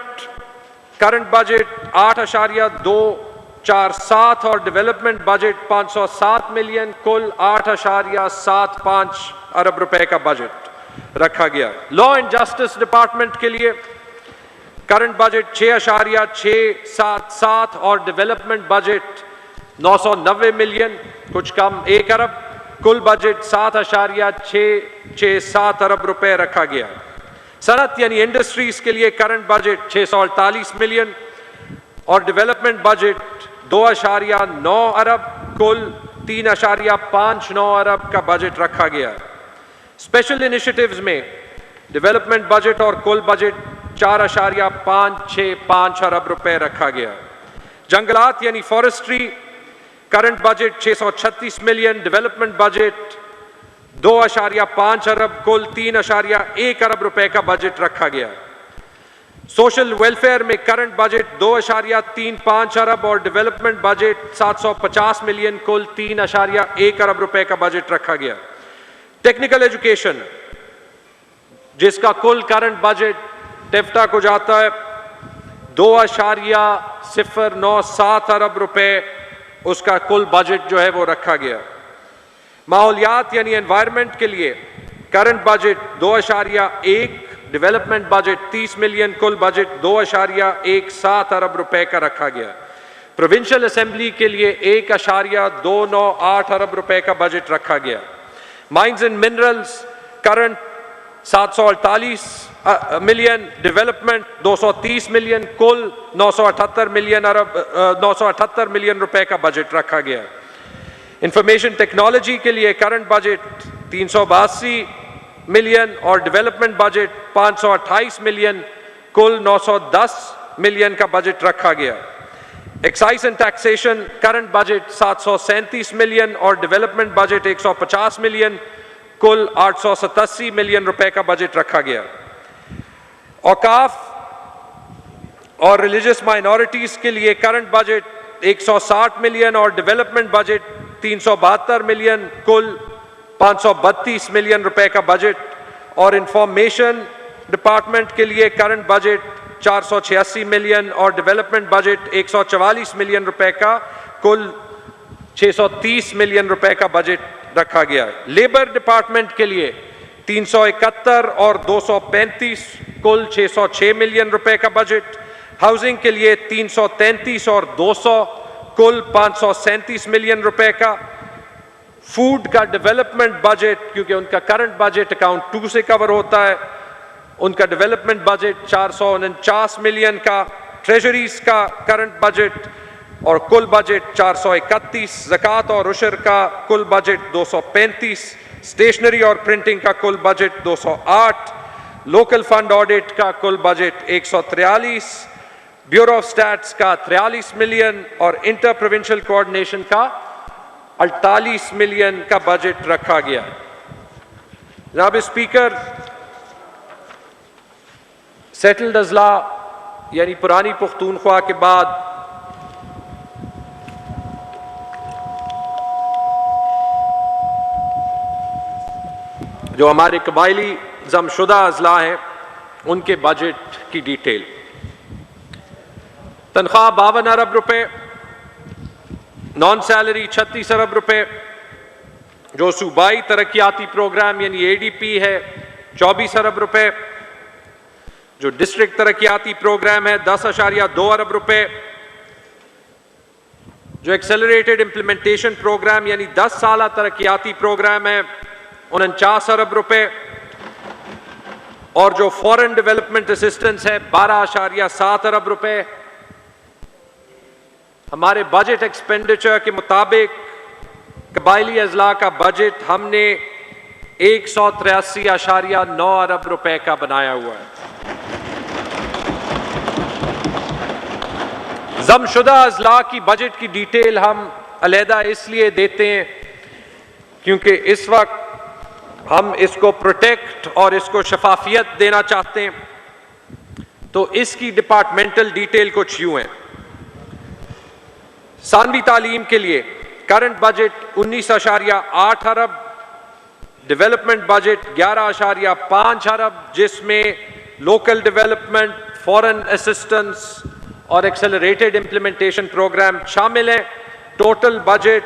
करंट बजट 8.247 और डेवलपमेंट बजट 507 मिलियन, कुल 8.75 अरब रुपए का बजट रखा गया। लॉ एंड जस्टिस डिपार्टमेंट के लिए करंट बजट 6.677 और डेवलपमेंट बजट 990 मिलियन, कुछ कम 1 अरब, कुल बजट 7.667 अरब रुपए रखा गया। सनत यानी इंडस्ट्रीज के लिए करंट बजट 648 मिलियन और डेवलपमेंट बजट 2.9 अरब, कुल 3.59 अरब का बजट रखा गया। स्पेशल इनिशिएटिव्स में डेवलपमेंट बजट और कुल बजट 4.565 अरब रुपए रखा गया। जंगलात यानी forestry current budget 636 million, development budget 2.5 अरब, कुल 3.1 अरब रुपए का बजट रखा गया। सोशल वेलफेयर में करंट बजट 2.35 अरब और डेवलपमेंट बजट 750 मिलियन, कुल 3.1 अरब रुपए का बजट रखा गया। टेक्निकल एजुकेशन जिसका कुल करंट बजट टेफ्टा को जाता है 2.097 अरब रुपए, उसका कुल बजट जो है वो रखा गया। माहौलियात यानी एनवायरनमेंट के लिए current budget 2.1, development budget 30 million, कुल बजट 2.17 अरब रुपए का रखा गया। प्रोविंशियल असेंबली के लिए 1.298 अरब रुपए का बजट रखा गया। Mines and minerals current 748 million, development 230 million, कुल 978 मिलियन रुपए का बजट रखा गया। इंफॉर्मेशन टेक्नोलॉजी के लिए करंट बजट 382 मिलियन और डेवलपमेंट बजट 528 मिलियन, कुल 910 मिलियन का बजट रखा गया। Excise and taxation current budget 737 million और डेवलपमेंट बजट 150 मिलियन, कुल 887 मिलियन रुपए का बजट रखा गया। औकाफ और रिलीजियस माइनॉरिटीज के लिए करंट बजट 160 मिलियन और डेवलपमेंट बजट 372 मिलियन, कुल 532 मिलियन रुपए का बजट। और इंफॉर्मेशन डिपार्टमेंट के लिए करंट बजट 486 मिलियन और डेवलपमेंट बजट 144 मिलियन रुपए का, कुल 630 मिलियन रुपए का बजट रखा गया है। लेबर डिपार्टमेंट के लिए 371 और 235, कुल 606 मिलियन रुपए का बजट। हाउसिंग के लिए 333 और 200, कुल 537 मिलियन रुपए का। फूड का डेवलपमेंट बजट, क्योंकि उनका करंट बजट अकाउंट 2 से कवर होता है, उनका डेवलपमेंट बजट 449 मिलियन का। ट्रेजरीज का करंट बजट और कुल बजट 431, ज़कात और उशर का कुल बजट 235, स्टेशनरी और प्रिंटिंग का कुल बजट 208, लोकल फंड ऑडिट का कुल बजट 143, ब्यूरो ऑफ स्टैट्स का 43 मिलियन और इंटर प्रोविंशियल कोऑर्डिनेशन का 48 मिलियन का बजट रखा गया। जनाब स्पीकर, सेटल्ड अजला यानी पुरानी पुख्तूनख्वा के बाद जो हमारे कबायली जमशुदा अजला हैं उनके बजट की डिटेल। तनख्वाह 52 अरब रुपए, नॉन सैलरी 36 अरब रुपए, जो सूबाई तरक्याती प्रोग्राम यानी ADP है 24 अरब रुपए, जो डिस्ट्रिक्ट तरक्याती प्रोग्राम है 10.2 अरब रुपए, जो एक्सेलरेटेड इंप्लीमेंटेशन प्रोग्राम यानी 10 साल तरक्याती प्रोग्राम है 49 अरब रुपए, और जो फॉरेन डेवलपमेंट असिस्टेंस है 12.7 अरब रुपए। हमारे बजट एक्सपेंडिचर के मुताबिक कबायली अजला का बजट हमने 183.9 अरब रुपए का बनाया हुआ है। जमशुदा अजला की बजट की डिटेल हम अलहदा इसलिए देते हैं क्योंकि इस वक्त हम इसको प्रोटेक्ट और इसको शफाफियत देना चाहते हैं। तो इसकी डिपार्टमेंटल डिटेल कुछ यूं है। सानवी तालीम के लिए करंट बजट 19.8 अरब, डेवलपमेंट बजट 11.5 अरब, जिसमें लोकल डेवलपमेंट, फॉरेन असिस्टेंस और एक्सेलरेटेड इंप्लीमेंटेशन प्रोग्राम शामिल हैं। टोटल बजट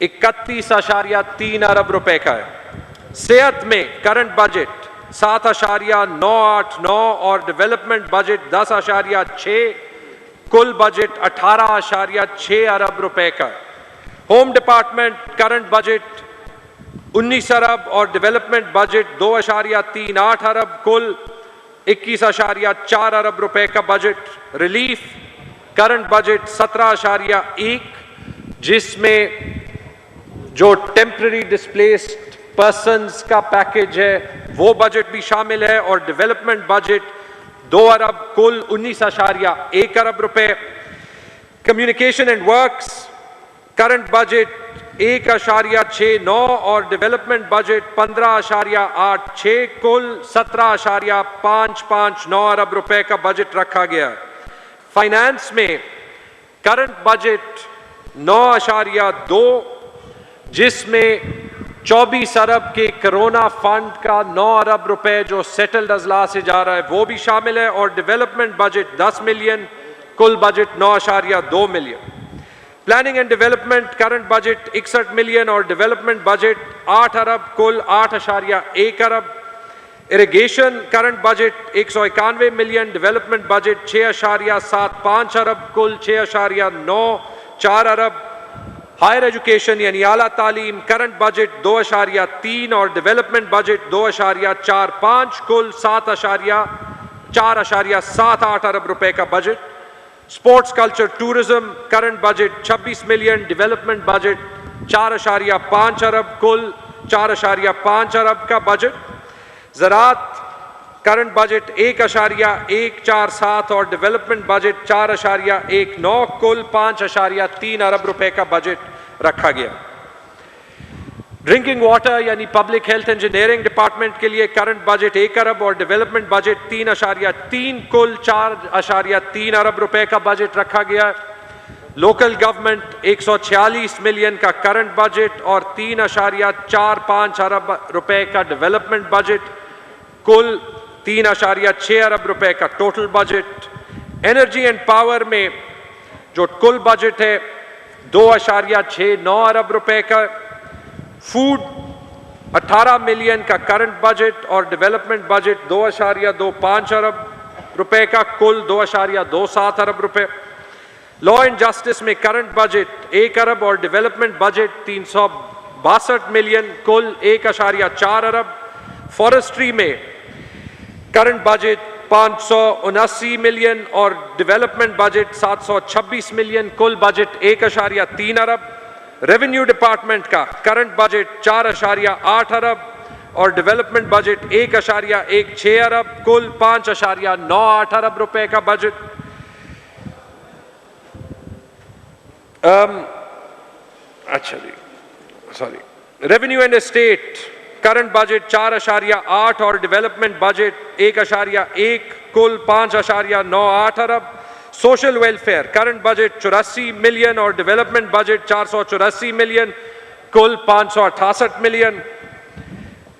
31.3 अरब रुपए का है। सेहत में करंट बजट 7.989 और डेवलपमेंट बजट 10.6, कुल बजट 18.6 अरब रुपए का है। होम डिपार्टमेंट करंट बजट 19 अरब और डेवलपमेंट बजट 2.38 अरब, कुल 21.4 अरब रुपए का बजट। रिलीफ करंट बजट 17.1, जिसमें जो टेम्पररी डिस्प्लेस्ड पर्सन्स का पैकेज है वो बजट भी शामिल है, और डेवलपमेंट बजट 2 अरब, कुल 19.1 अरब रुपए। Communication and works current budget 1.69 और डेवलपमेंट बजट 15.86, कुल 17.559 अरब रुपए का बजट रखा गया है। फाइनेंस में करंट बजट 9.2, जिसमें 24 अरब के कोरोना फंड का 9 अरब रुपए जो सेटल्ड अजला से जा रहा है वो भी शामिल है, और डेवलपमेंट बजट 10 मिलियन, कुल budget 9.2 million. Planning and development current budget 61 million और डेवलपमेंट बजट 8 अरब, कुल 8.1 अरब। Irrigation current budget 191 million, development budget 6.75 अरब, कुल 6.94 अरब। हायर एजुकेशन यानी आला तालीम करंट बजट 2.3 और डेवलपमेंट बजट 2.45, कुल 4.78 अरब रुपए का budget. Sports culture tourism current budget 26 million, development budget 4.5 अरब, कुल 4.5 अरब का बजट। ज़राअत करंट बजट 1.147 और डेवलपमेंट बजट 4.19, कुल 5.3 अरब रुपए का बजट रखा गया। ड्रिंकिंग वाटर यानी पब्लिक हेल्थ इंजीनियरिंग डिपार्टमेंट के लिए करंट बजट 1 अरब और डेवलपमेंट बजट 3.3, कुल 4.3 अरब रुपए का बजट रखा गया। लोकल गवर्नमेंट 146 मिलियन का करंट बजट और 3.45 अरब रुपए का डेवलपमेंट बजट, कुल 3.6 अरब रुपए का total budget. Energy and power में जो कुल बजट है 2.69 अरब रुपए का। फूड 18 मिलियन का करंट बजट और डेवलपमेंट बजट 2.25 अरब रुपए का, कुल 2.27 अरब रुपए। लॉ एंड जस्टिस में करंट बजट 1 अरब और डेवलपमेंट बजट 362 मिलियन, कुल 1.4 अरब। फॉरेस्ट्री में करंट बजट 579 मिलियन और डेवलपमेंट बजट 726 मिलियन, कुल बजट 1.3 अरब। रेवेन्यू डिपार्टमेंट का करंट बजट 4.8 अरब और डेवलपमेंट बजट 1.16 अरब, कुल 5.98 अरब रुपए का बजट। अच्छा जी, sorry. Revenue and estate current budget 4.8 और डेवलपमेंट बजट 1.1, कुल 5.98 अरब। Social welfare current budget 84 million और डेवलपमेंट बजट 484 मिलियन, कुल 568 मिलियन।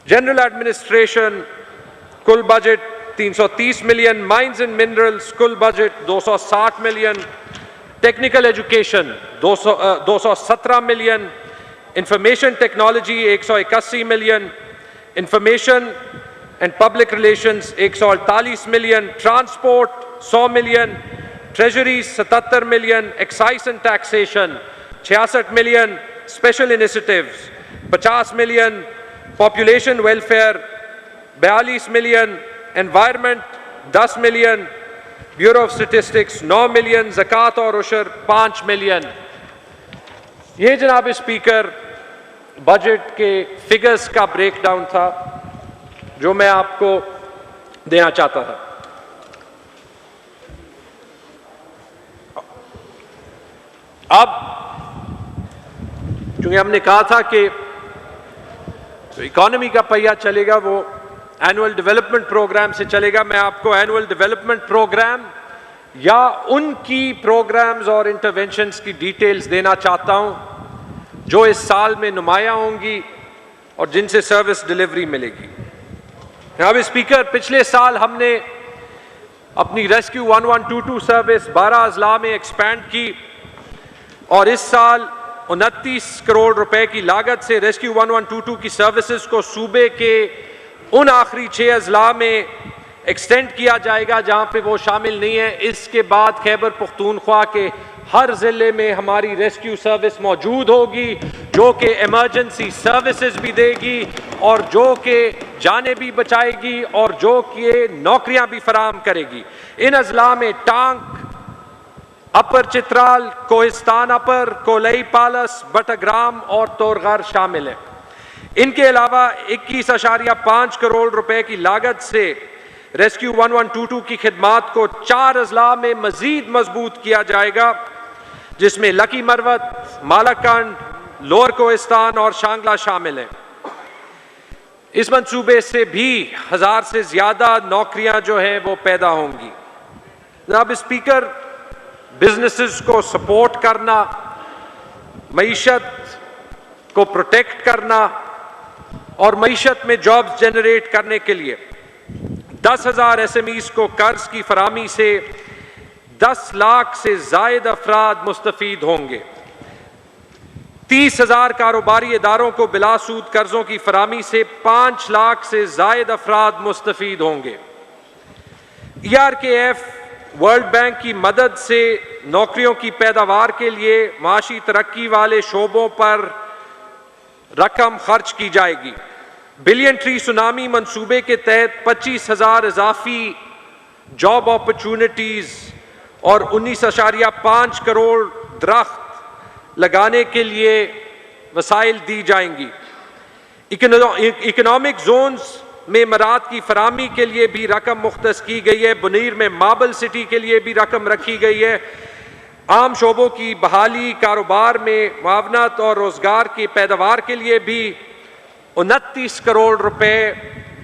जनरल एडमिनिस्ट्रेशन कुल budget 330 million. Mines and minerals कुल budget 260 million. Technical education 217 million. Information technology 181 million. Information and public relations 148 million. Transport 100 million. Treasury 77 million. Excise and taxation 66 million. Special initiatives 50 million. Population welfare 42 million. Environment 10 million. Bureau of statistics 9 million. ज़कात और उशर 5 million. ये जनाब speaker budget के figures का breakdown था जो मैं आपको देना चाहता था। अब क्योंकि हमने कहा था कि जो इकॉनमी का पहिया चलेगा वो एनुअल डेवलपमेंट प्रोग्राम से चलेगा, मैं आपको एनुअल डेवलपमेंट प्रोग्राम या उनकी प्रोग्राम्स और इंटरवेंशंस की डिटेल्स देना चाहता हूं जो इस साल में नुमाया होंगी और जिनसे सर्विस डिलीवरी मिलेगी। जनाब स्पीकर, पिछले साल हमने अपनी रेस्क्यू 1122 सर्विस 12 अजला में एक्सपैंड की और इस साल 29 करोड़ रुपए की लागत से रेस्क्यू 1122 की सर्विसेज को सूबे के उन आखिरी 6 अजला में एक्सटेंड किया जाएगा जहां पे वो शामिल नहीं है। इसके बाद खैबर पख्तूनख्वा के हर जिले में हमारी रेस्क्यू सर्विस मौजूद होगी जो कि इमरजेंसी सर्विसेज भी देगी और जो कि जानें भी बचाएगी और जो कि नौकरियां भी फराहम करेगी। इन अजला में टांग, अपर चित्राल, कोहिस्तान अपर, कोलई पालस, बटग्राम और तोरगर शामिल है। इनके अलावा 21.5 करोड़ रुपए की लागत से रेस्क्यू 1122 की खिदमात को 4 अजला में मजीद मजबूत किया जाएगा जिसमें लकी मरवत, मालाकंड, लोअर कोहिस्तान और शांगला शामिल हैं। इस मंसूबे से भी 1000 से ज्यादा नौकरियां जो हैं वो पैदा होंगी। जनाब स्पीकर, बिजनेसेस को सपोर्ट करना, मईशत को प्रोटेक्ट करना और मईशत में जॉब्स जनरेट करने के लिए 10,000 SMEs को कर्ज की फराहमी से 10 लाख से जायद अफराद मुस्तफीद होंगे। 30,000 कारोबारी इदारों को बिलासूद कर्जों की फराहमी से 5 लाख से जायद अफराद मुस्तफीद होंगे। ERKF वर्ल्ड बैंक की मदद से नौकरियों की पैदावार के लिए माशी तरक्की वाले शोबों पर रकम खर्च की जाएगी। बिलियन ट्री सुनामी मंसूबे के तहत 25,000 इजाफी जॉब अपॉर्चुनिटीज और 19.5 करोड़ दरख्त लगाने के लिए वसाइल दी जाएंगी। इकोनॉमिक जोन्स में मराद की फराहमी के लिए भी रकम मुख्तस की गई है। बुनीर में मार्बल सिटी के लिए भी रकम रखी गई है। आम शोबों की बहाली, कारोबार में मुआवनत और रोजगार की पैदावार के लिए भी 29 करोड़ रुपए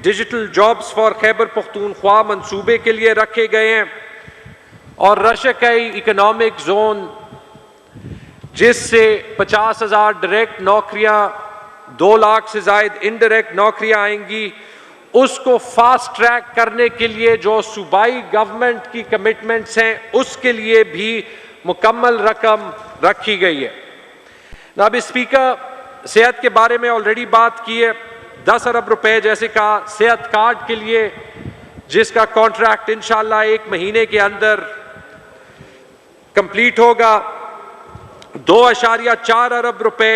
digital jobs for Khyber Pakhtunkhwa मंसूबे के लिए रखे गए हैं। और रशकई इकोनॉमिक जोन जिससे 50,000 डायरेक्ट नौकरियां, 2 लाख से जायद इनडायरेक्ट नौकरियां आएंगी, उसको फास्ट ट्रैक करने के लिए जो सूबाई गवर्नमेंट की कमिटमेंट्स हैं उसके लिए भी मुकम्मल रकम रखी गई है। नाब स्पीकर, सेहत के बारे में ऑलरेडी बात की है। 10 अरब रुपए जैसे कहा सेहत कार्ड के लिए जिसका कॉन्ट्रैक्ट इंशाल्लाह 1 महीने के अंदर कंप्लीट होगा। 2.4 अरब रुपए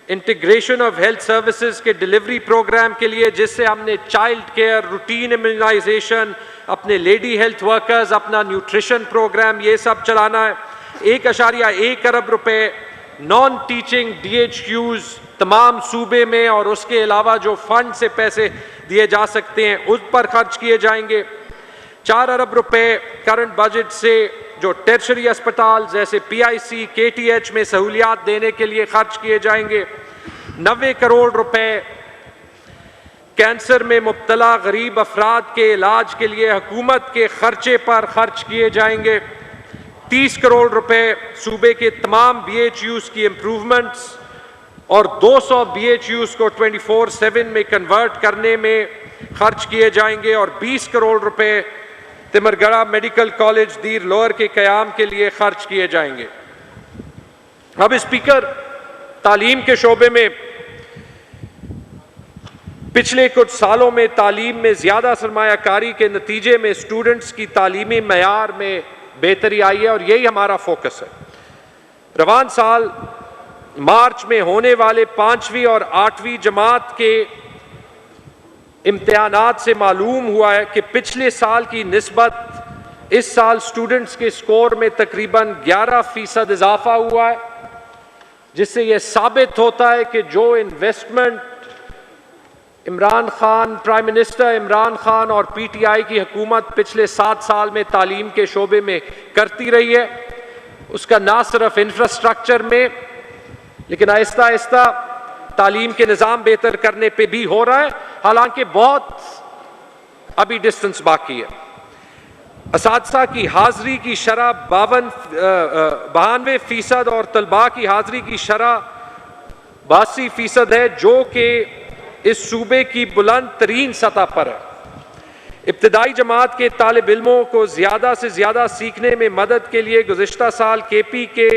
इंटीग्रेशन ऑफ हेल्थ सर्विसेज के डिलीवरी प्रोग्राम के लिए जिससे हमने चाइल्ड केयर, रूटीन इम्यूनाइजेशन, अपने लेडी हेल्थ वर्कर्स, अपना न्यूट्रिशन प्रोग्राम, ये सब चलाना है। 1.1 अरब रुपए नॉन टीचिंग DHQs तमाम सूबे में और उसके अलावा जो फंड से पैसे दिए जा सकते हैं उस पर खर्च किए जाएंगे। 4 अरब रुपए करंट बजट से जो टेर्शरी अस्पताल जैसे PIC, KTH में सहूलियात देने के लिए खर्च किए जाएंगे। 90 करोड़ रुपए कैंसर में मुब्तला गरीब अफराद के इलाज के लिए हुकूमत के खर्चे पर खर्च किए जाएंगे। 30 करोड़ रुपए सूबे के तमाम BHUs की इम्प्रूवमेंट्स और 200 BHUs को 24/7 में कन्वर्ट करने में खर्च किए जाएंगे और 20 करोड़ रुपए तिमरगढ़ा मेडिकल कॉलेज दीर लोअर के क़याम के लिए खर्च किए जाएंगे। अब स्पीकर, तालीम के शोबे में पिछले कुछ सालों में तालीम में ज़्यादा सरमायाकारी के नतीजे में स्टूडेंट्स की तालीमी मयार में बेहतरी आई है और यही हमारा फोकस है। रवान साल मार्च में होने वाले 5वीं और 8वीं जमात के इम्तिहानात से मालूम हुआ है कि पिछले साल की निस्बत इस साल स्टूडेंट्स के स्कोर में तकरीबन 11% इजाफा हुआ है, जिससे यह साबित होता है कि जो investment Imran Khan, prime minister Imran Khan और PTI की हुकूमत पिछले 7 साल में तालीम के शोबे में करती रही है, उसका ना सिर्फ इंफ्रास्ट्रक्चर में लेकिन आहिस्ता आहिस्ता तालीम के निज़ाम बेहतर करने पे भी हो रहा है, हालांकि बहुत अभी डिस्टेंस बाकी है। असातिज़ा की हाज़िरी की शरह 92% और तलबा की हाज़िरी की शरह 82% है, जो कि इस सूबे की बुलंद तरीन सतह पर है। इब्तदाई जमात के तालिब इल्मों को ज़्यादा से ज़्यादा सीखने में मदद के लिए गुज़िश्ता साल KP के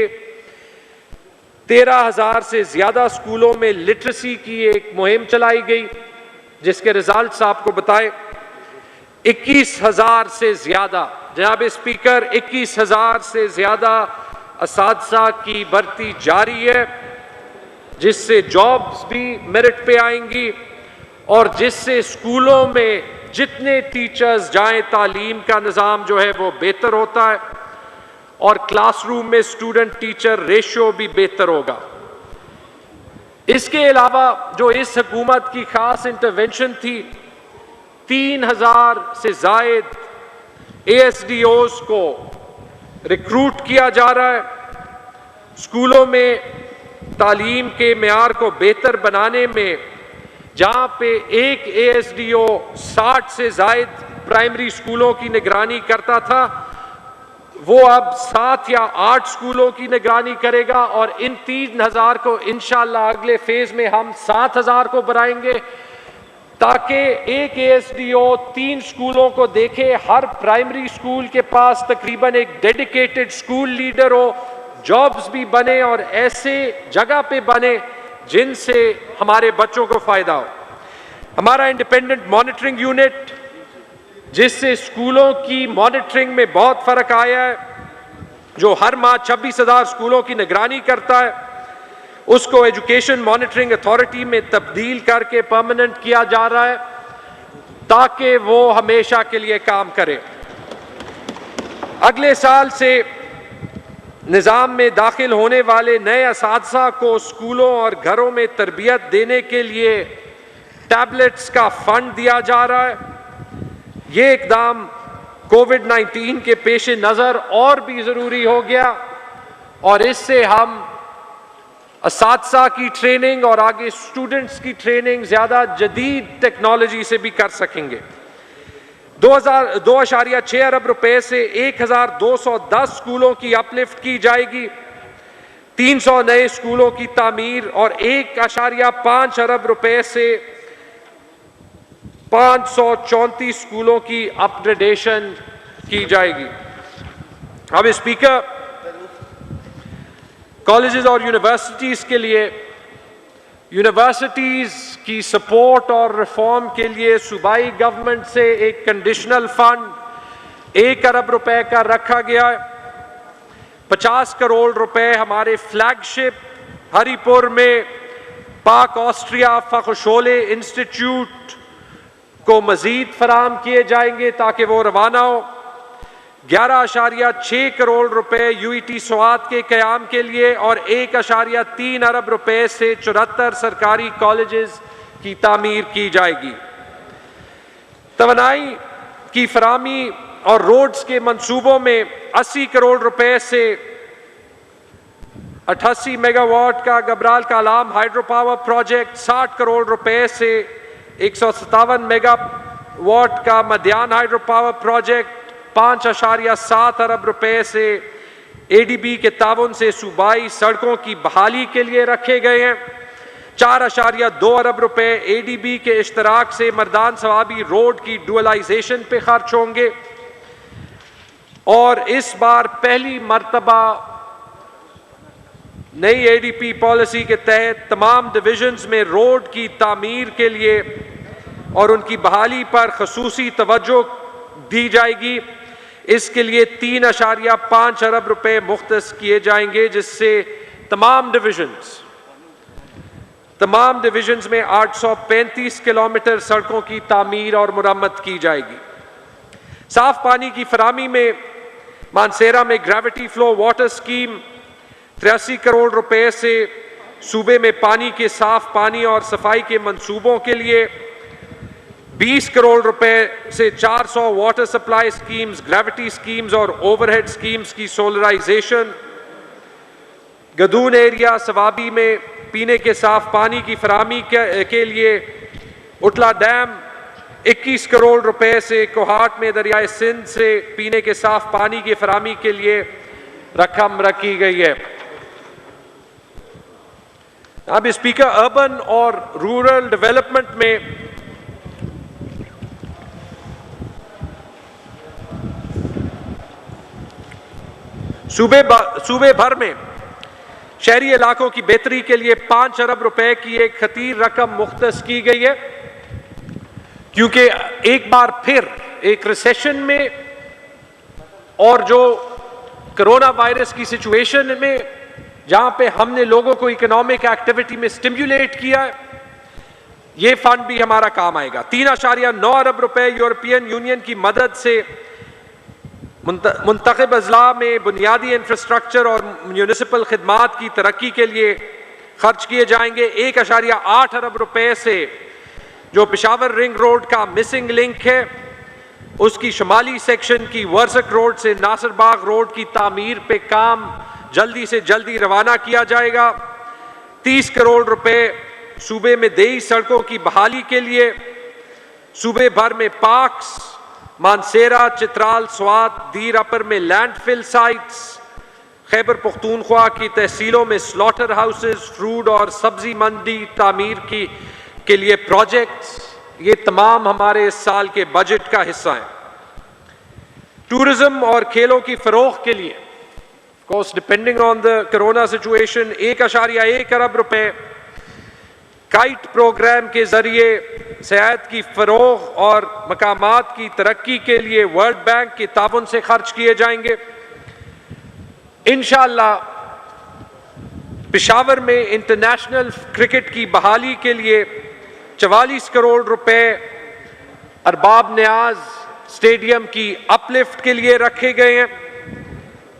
13,000 से ज़्यादा स्कूलों में लिटरेसी की एक मुहिम चलाई गई, जिसके रिजल्ट्स आपको बताए। 21,000 से ज़्यादा, जनाब स्पीकर, 21,000 से ज़्यादा असातिज़ा की भर्ती जारी है, जिससे जॉब्स भी मेरिट पे आएंगी और जिससे स्कूलों में जितने टीचर्स जाएं तालीम का निज़ाम जो है वो बेहतर होता है और क्लासरूम में स्टूडेंट टीचर रेशियो भी बेहतर होगा। इसके अलावा जो इस हुकूमत की खास इंटरवेंशन थी, 3,000 से जायद ASDOs को रिक्रूट किया जा रहा है। स्कूलों में तालीम के मेयार को बेहतर बनाने में जहां पे एक ASDO 60 से जायद प्राइमरी स्कूलों की निगरानी करता था, वो अब 7 या 8 स्कूलों की निगरानी करेगा और इन 3,000 को इंशाअल्लाह अगले फेज में हम 7,000 को बढ़ाएंगे, ताकि एक ASDO 3 स्कूलों को देखे। हर प्राइमरी स्कूल के पास तकरीबन एक डेडिकेटेड स्कूल लीडर हो, जॉब्स भी बने और ऐसे जगह पे बने जिनसे हमारे बच्चों को फायदा हो। हमारा इंडिपेंडेंट मॉनिटरिंग यूनिट, जिससे स्कूलों की मॉनिटरिंग में बहुत फर्क आया है, जो हर माह 26,000 स्कूलों की निगरानी करता है, उसको एजुकेशन मॉनिटरिंग अथॉरिटी में तब्दील करके परमानेंट किया जा रहा है, ताकि वो हमेशा के लिए काम करे। अगले साल से निज़ाम में दाखिल होने वाले नए असातिज़ा को स्कूलों और घरों में तरबियत देने के लिए टैबलेट्स का फंड दिया जा रहा है। ये इकदाम कोविड-19 के पेश नज़र और भी ज़रूरी हो गया और इससे हम असातिज़ा की ट्रेनिंग और आगे स्टूडेंट्स की ट्रेनिंग ज़्यादा जदीद टेक्नोलॉजी से भी कर सकेंगे। 2.6 अरब रुपए से 1,210 स्कूलों की अपलिफ्ट की जाएगी, 300 नए स्कूलों की तामीर और 1.5 अरब रुपए से 534 स्कूलों की अपग्रेडेशन की जाएगी। अब स्पीकर, कॉलेजेस और यूनिवर्सिटीज़ के लिए यूनिवर्सिटीज़ की सपोर्ट और रिफॉर्म के लिए सूबाई गवर्नमेंट से एक कंडीशनल फंड 1 अरब रुपए का रखा गया है। 50 करोड़ रुपए हमारे फ्लैगशिप हरिपुर में पाक ऑस्ट्रिया फ़खशोले इंस्टीट्यूट को मजीद फराम किए जाएंगे ताकि वो रवाना हो। 11.6 करोड़ रुपए UET स्वात के क़याम के लिए और 1.3 अरब रुपए से 74 सरकारी कॉलेजेस की तामीर की जाएगी। तवानाई की फरामी और रोड्स के मंसूबों में 80 करोड़ रुपए से 88 मेगावाट का Gabral Kalam hydro power project, 60 crore रुपए से 157 मेगावाट का मध्यान हाइड्रो पावर प्रोजेक्ट 5.7 अरब रुपए से एडीबी के ताउन से सूबाई सड़कों की बहाली के लिए रखे गए हैं। 4.2 अरब रुपए एडीबी के इश्तराक से मर्दान सवाबी रोड की डुअलाइजेशन पे खर्च होंगे। और इस बार पहली मर्तबा नई एडीपी पॉलिसी के तहत तमाम डिविजन्स में रोड की तामीर के लिए और उनकी बहाली पर खसूसी तवज्जो दी जाएगी। इसके लिए 3.5 अरब रुपए मुख्तस किए जाएंगे, जिससे तमाम डिविजन्स में 835 किलोमीटर सड़कों की तामीर और मुरम्मत की जाएगी। साफ पानी की फराहमी में मानसेरा में gravity flow water scheme 83 crore रुपए से सूबे में पानी के साफ पानी और सफाई के मंसूबों के लिए 20 करोड़ रुपए से 400 water supply schemes, gravity schemes और ओवरहेड स्कीम्स की सोलराइजेशन। गदून एरिया सवाबी में पीने के साफ पानी की फराहमी के लिए उटला डैम 21 करोड़ रुपए से कोहाट में दरियाए सिंध से पीने के साफ पानी की फराहमी के लिए रकम रखी गई है। अब स्पीकर, अर्बन और रूरल डेवलपमेंट में सूबे भर में शहरी इलाकों की बेहतरी के लिए 5 अरब रुपए की एक खतीर रकम मुख्तस की गई है, क्योंकि एक बार फिर एक रिसेशन में और जो कोरोना वायरस की सिचुएशन में जहां पे हमने लोगों को इकोनॉमिक एक्टिविटी में स्टिम्युलेट किया है, ये फंड भी हमारा काम आएगा। 3.9 अरब रुपए यूरोपियन यूनियन की मदद से मुंतखब अजला में बुनियादी इंफ्रास्ट्रक्चर और म्यूनिसिपल खिदमात की तरक्की के लिए खर्च किए जाएंगे। 1.8 अरब रुपए से जो पेशावर रिंग रोड का मिसिंग लिंक है, उसकी शुमाली सेक्शन की वर्सक रोड से नासिरबाग रोड की तामीर पे काम जल्दी से जल्दी रवाना किया जाएगा। 30 करोड़ रुपए सूबे में देई सड़कों की बहाली के लिए सूबे भर में पार्क्स, मानसेरा, चित्राल, स्वात, दीर अपर में लैंडफिल साइट्स, खैबर पख्तूनख्वा की तहसीलों में स्लॉटर हाउसेस, फ्रूट और सब्जी मंडी तामीर के लिए प्रोजेक्ट्स, ये तमाम हमारे इस साल के बजट का हिस्सा है। टूरिज्म और खेलों की फरोख के लिए course depending on the corona situation 1.1 अरब रुपए काइट प्रोग्राम के जरिए सयाहत की फरोग और मकामात की तरक्की के लिए वर्ल्ड बैंक के ताउन से खर्च किए जाएंगे। इंशाअल्लाह पेशावर में इंटरनेशनल क्रिकेट की बहाली के लिए 44 करोड़ रुपए अरबाब न्याज स्टेडियम की अपलिफ्ट के लिए रखे गए हैं।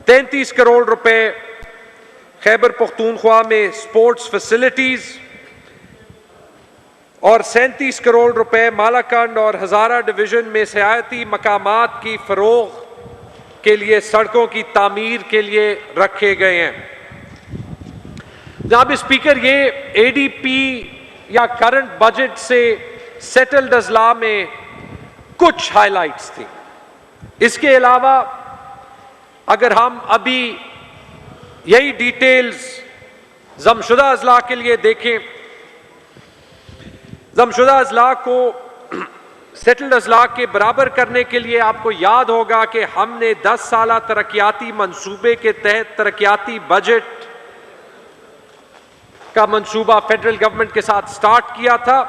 33 करोड़ रुपए खैबर पख्तूनख्वा में स्पोर्ट्स फैसिलिटीज और 37 करोड़ रुपए मालाकंड और हजारा डिवीजन में सियाहती मकामात की फरोग के लिए सड़कों की तामीर के लिए रखे गए हैं। जनाब स्पीकर, ये एडीपी या करंट बजट से सेटल्ड अजला में कुछ हाइलाइट्स थी। इसके अलावा अगर हम अभी यही डिटेल्स जमशुदा अजला के लिए देखें, जमशुदा अजला को सेटल्ड अजला के बराबर करने के लिए आपको याद होगा कि हमने 10 साला तरक्याती मंसूबे के तहत तरक्याती बजट का मंसूबा फेडरल गवर्नमेंट के साथ स्टार्ट किया था।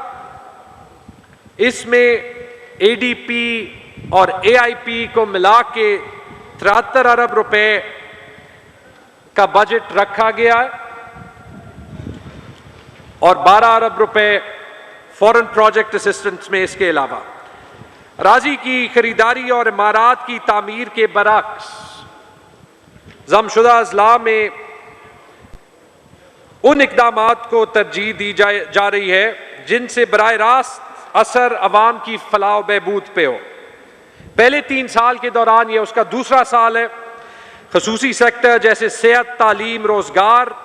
इसमें एडीपी और एआईपी को मिला के 73 अरब रुपए का बजट रखा गया है और 12 अरब रुपए फॉरेन प्रोजेक्ट असिस्टेंस में। इसके अलावा राजी की खरीदारी और इमारात की तामीर के बरक्स जमशुदा अजला में उन इकदामात को तरजीह दी जा रही है जिनसे बराह रास्त असर अवाम की फलाह बहबूद पे हो। पहले 3 साल के दौरान यह उसका दूसरा साल है। खसूसी सेक्टर जैसे सेहत, तालीम, रोजगार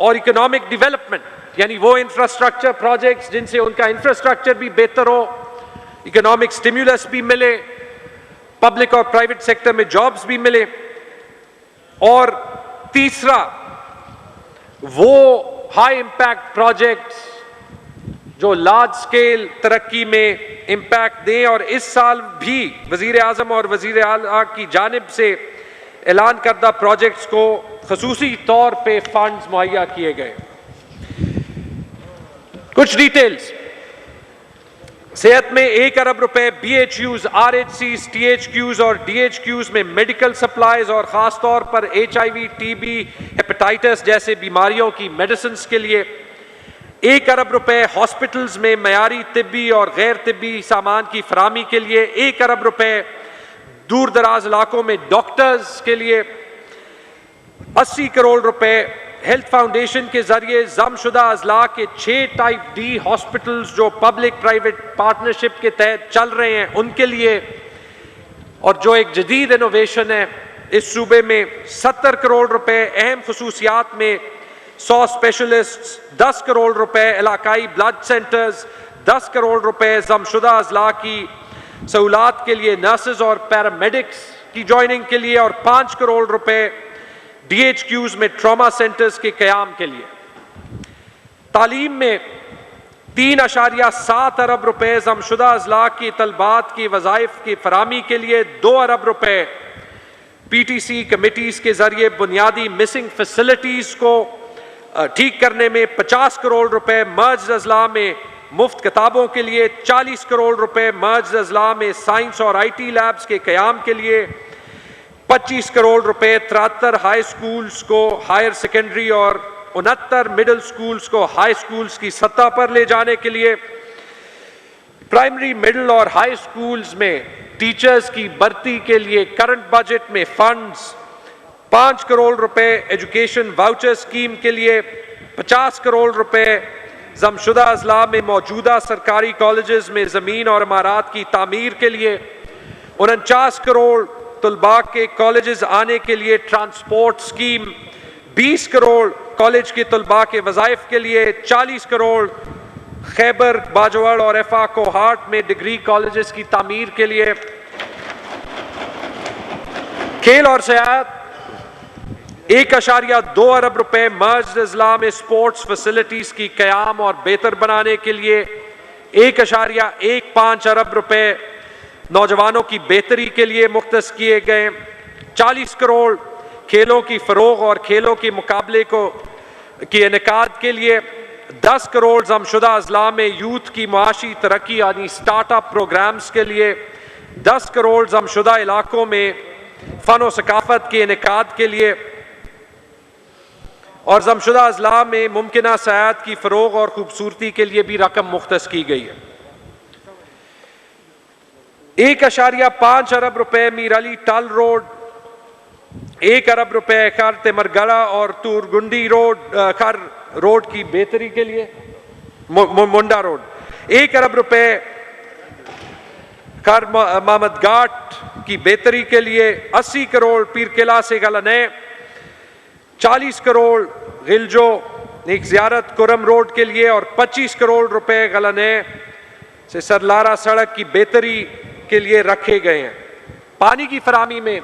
और इकोनॉमिक डेवलपमेंट यानी वो इंफ्रास्ट्रक्चर प्रोजेक्ट्स जिनसे उनका इंफ्रास्ट्रक्चर भी बेहतर हो, इकोनॉमिक स्टिम्युलस भी मिले, पब्लिक और प्राइवेट सेक्टर में जॉब्स भी मिले। और तीसरा, वो हाई इंपैक्ट प्रोजेक्ट्स जो लार्ज स्केल तरक्की में इंपैक्ट दें। और इस साल भी वजीर आजम और वजीर आला की जानिब से ऐलान करदा प्रोजेक्ट्स को खसूसी तौर पे फंड्स मुहैया किए गए। कुछ डिटेल्स, सेहत में 1 अरब रुपए BHUs, RHCs, THQs और DHQs में मेडिकल सप्लाईज और ख़ास तौर पर HIV, TB, हेपेटाइटिस जैसे बीमारियों की मेडिसिन के लिए। 1 अरब रुपए हॉस्पिटल्स में मयारी तिब्बी और गैर तिब्बी सामान की फराहमी के लिए। 1 अरब रुपए दूर दराज इलाकों में डॉक्टर्स के लिए। 80 करोड़ रुपए हेल्थ फाउंडेशन के जरिए जमशुदा अजला के 6 टाइप D हॉस्पिटल्स जो पब्लिक प्राइवेट पार्टनरशिप के तहत चल रहे हैं उनके लिए। और जो एक जदीद इनोवेशन है इस सूबे में, 70 करोड़ रुपए अहम खसूसियात में 100 स्पेशलिस्ट्स, 10 करोड़ रुपए इलाकाई ब्लड सेंटर्स, 10 करोड़ रुपए जमशुदा अजला की सहूलात के लिए नर्सेज और पैरामेडिक्स की ज्वाइनिंग के लिए, और 5 करोड़ रुपए DHQs में ट्रॉमा सेंटर्स के क़याम के लिए। तालीम में 3.7 अरब रुपए जमशुदा अजला की तलबात की वज़ाइफ की फराहमी के लिए। 2 अरब रुपए PTC कमिटीज के जरिए बुनियादी मिसिंग फैसिलिटीज को ठीक करने में। 50 करोड़ रुपए मर्ज अजला में मुफ्त किताबों के लिए। 40 करोड़ रुपए मर्ज अजला में साइंस और IT लैब्स के क़याम के लिए। 25 करोड़ रुपए 73 हाई स्कूल्स को हायर सेकेंडरी और 69 मिडिल स्कूल्स को हाई स्कूल्स की सतह पर ले जाने के लिए। प्राइमरी, मिडिल और हाई स्कूल्स में टीचर्स की भर्ती के लिए करंट बजट में फंड्स। 5 करोड़ रुपए एजुकेशन वाउचर स्कीम के लिए। 50 करोड़ रुपए जमशुदा अजला में मौजूदा सरकारी कॉलेजेस में ज़मीन और इमारात की तामीर के लिए। 49 करोड़ तलबा के कॉलेजेस आने के लिए ट्रांसपोर्ट स्कीम। 20 करोड़ कॉलेज के तलबा के वज़ाइफ के लिए। 40 करोड़ खैबर, बाजवाड़ और FA कोहाट में डिग्री कॉलेजेस की तामीर के लिए। खेल और सियाहत 1.2 अरब रुपए मर्ज अजला में स्पोर्ट्स फैसिलिटीज की क़याम और बेहतर बनाने के लिए। 1.15 अरब रुपए नौजवानों की बेहतरी के लिए मुख्तस किए गए। 40 करोड़ खेलों की फ़रोग और खेलों के मुकाबले के इनेकाद के लिए। 10 करोड़ जमशुदा अजला में यूथ की मुआशी तरक्की यानी स्टार्टअप प्रोग्राम्स के लिए। 10 करोड़ जमशुदा इलाकों में फ़न और सकाफत के इनेकाद के लिए। और जमशुदा अजला में मुमकिना सयाहत की फ़रोग और खूबसूरती के लिए भी रकम मुख्तस की गई है। 1.5 अरब रुपए मीर अली टल रोड। 1 अरब रुपए खर तिमरगढ़ा और तूरगुंडी रोड खर रोड की बेहतरी के लिए। मुंडा रोड। 1 अरब रुपए खर मोहम्मद घाट की बेहतरी के लिए। 80 करोड़ पीरकिला से गलने। 40 करोड़ गिलजो एक ज़ियारत कुरम रोड के लिए। और 25 करोड़ रुपए गलने से सरलारा सड़क की बेहतरी के लिए रखे गए हैं। पानी की फराहमी में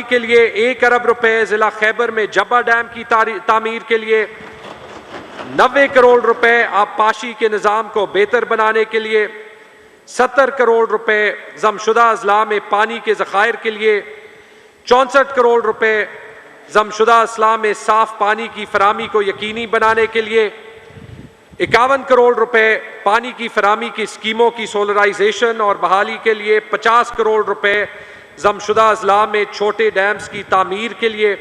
के लिए 1 अरब रुपए जिला खैबर में जब्बा डैम की तामीर के लिए। 90 करोड़ रुपए आबपाशी के निज़ाम को बेहतर बनाने के लिए। 70 करोड़ रुपए जमशुदा अजला में पानी के ज़खायर के लिए। 64 करोड़ रुपए जमशुदा अजला में साफ पानी की फराहमी को यकीनी बनाने के लिए। 51 करोड़ रुपए पानी की फराहमी की स्कीमों की सोलराइजेशन और बहाली के लिए। 50 करोड़ रुपए जमशुदा अजला में छोटे डैम्स की तामीर के लिए।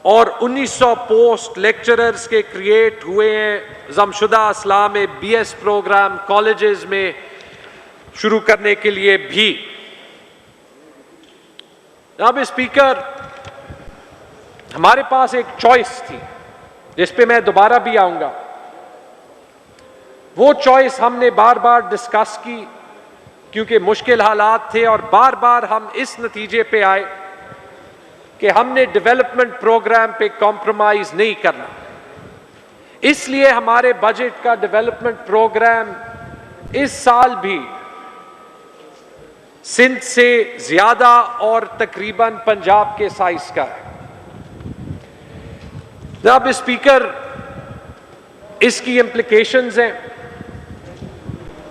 और 1900 पोस्ट लेक्चरर्स के क्रिएट हुए हैं जमशुदा अजला में BS प्रोग्राम कॉलेजेस में शुरू करने के लिए भी। जनाब स्पीकर, हमारे पास एक चॉइस थी जिस पे मैं दोबारा भी आऊंगा। वो चॉइस हमने बार बार डिस्कस की क्योंकि मुश्किल हालात थे और बार बार हम इस नतीजे पे आए कि हमने डेवलपमेंट प्रोग्राम पे कॉम्प्रोमाइज नहीं करना। इसलिए हमारे बजट का डेवलपमेंट प्रोग्राम इस साल भी सिंध से ज्यादा और तकरीबन पंजाब के साइज का है। जनाब स्पीकर, इसकी इम्प्लीकेशंस हैं,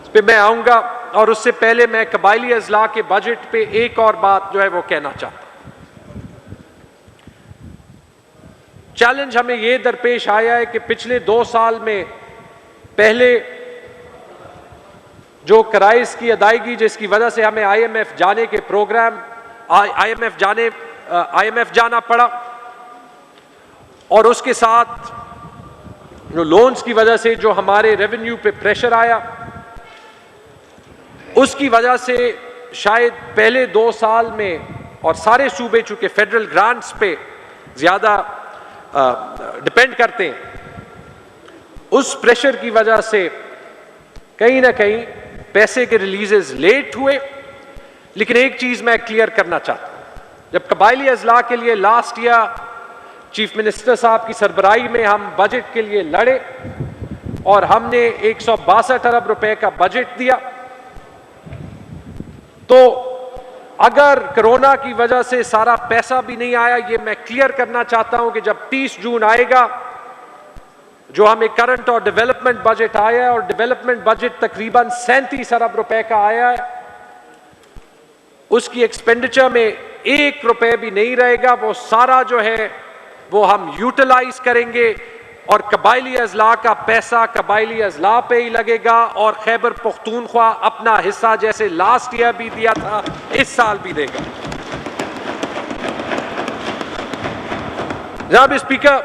इस पे मैं आऊंगा, और उससे पहले मैं कबायली अजला के बजट पे एक और बात जो है वो कहना चाहता हूं। चैलेंज हमें यह दरपेश आया है कि पिछले 2 साल में पहले जो कराइस की अदायगी, जिसकी वजह से हमें IMF जाने के प्रोग्राम IMF जाना पड़ा, और उसके साथ जो लोन्स की वजह से जो हमारे रेवेन्यू पे प्रेशर आया, उसकी वजह से शायद पहले 2 साल में, और सारे सूबे चूंकि फेडरल ग्रांट्स पे ज्यादा डिपेंड करते हैं, उस प्रेशर की वजह से कहीं ना कहीं पैसे के रिलीजेस लेट हुए। लेकिन एक चीज मैं क्लियर करना चाहता हूं, जब कबायली अजला के लिए लास्ट ईयर चीफ मिनिस्टर साहब की सरबराही में हम बजट के लिए लड़े और हमने 162 अरब रुपए का बजट दिया, तो अगर कोरोना की वजह से सारा पैसा भी नहीं आया, ये मैं क्लियर करना चाहता हूं कि जब 30 जून आएगा, जो हमें करंट और डेवलपमेंट बजट आया है, और डेवलपमेंट बजट तकरीबन 37 अरब रुपए का आया है, उसकी एक्सपेंडिचर में 1 रुपए भी नहीं रहेगा। वो सारा जो है वो हम यूटिलाइज करेंगे, और कबायली अजला का पैसा कबायली अजला पे ही लगेगा, और खैबर पख्तूनख्वा अपना हिस्सा जैसे लास्ट ईयर भी दिया था, इस साल भी देगा। जनाब स्पीकर,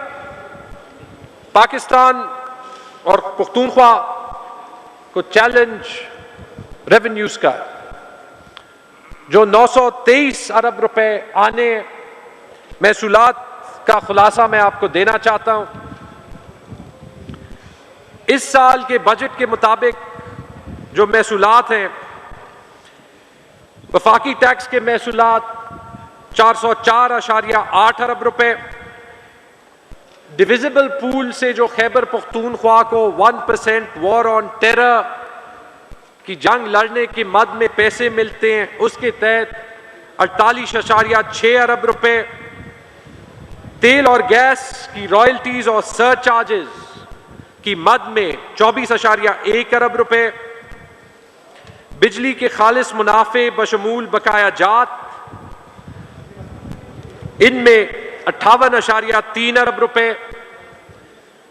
पाकिस्तान और पख्तूनख्वा को चैलेंज रेवेन्यूज का, जो 923 अरब रुपए आने महसूलात का खुलासा मैं आपको देना चाहता हूं। इस साल के बजट के मुताबिक जो महसूलात हैं, वफाकी टैक्स के महसूलात 404.8 अरब रुपए, डिविजिबल पूल से जो खैबर पख्तूनख्वा को 1% वॉर ऑन टेरर की जंग लड़ने के मद में पैसे मिलते हैं, उसके तहत 48.6 अरब रुपए, तेल और गैस की रॉयल्टीज और सरचार्जेस की मद में 24.1 अरब रुपए, बिजली के खालिस मुनाफे बशमूल बकाया जात, इनमें 58.3 अरब रुपए,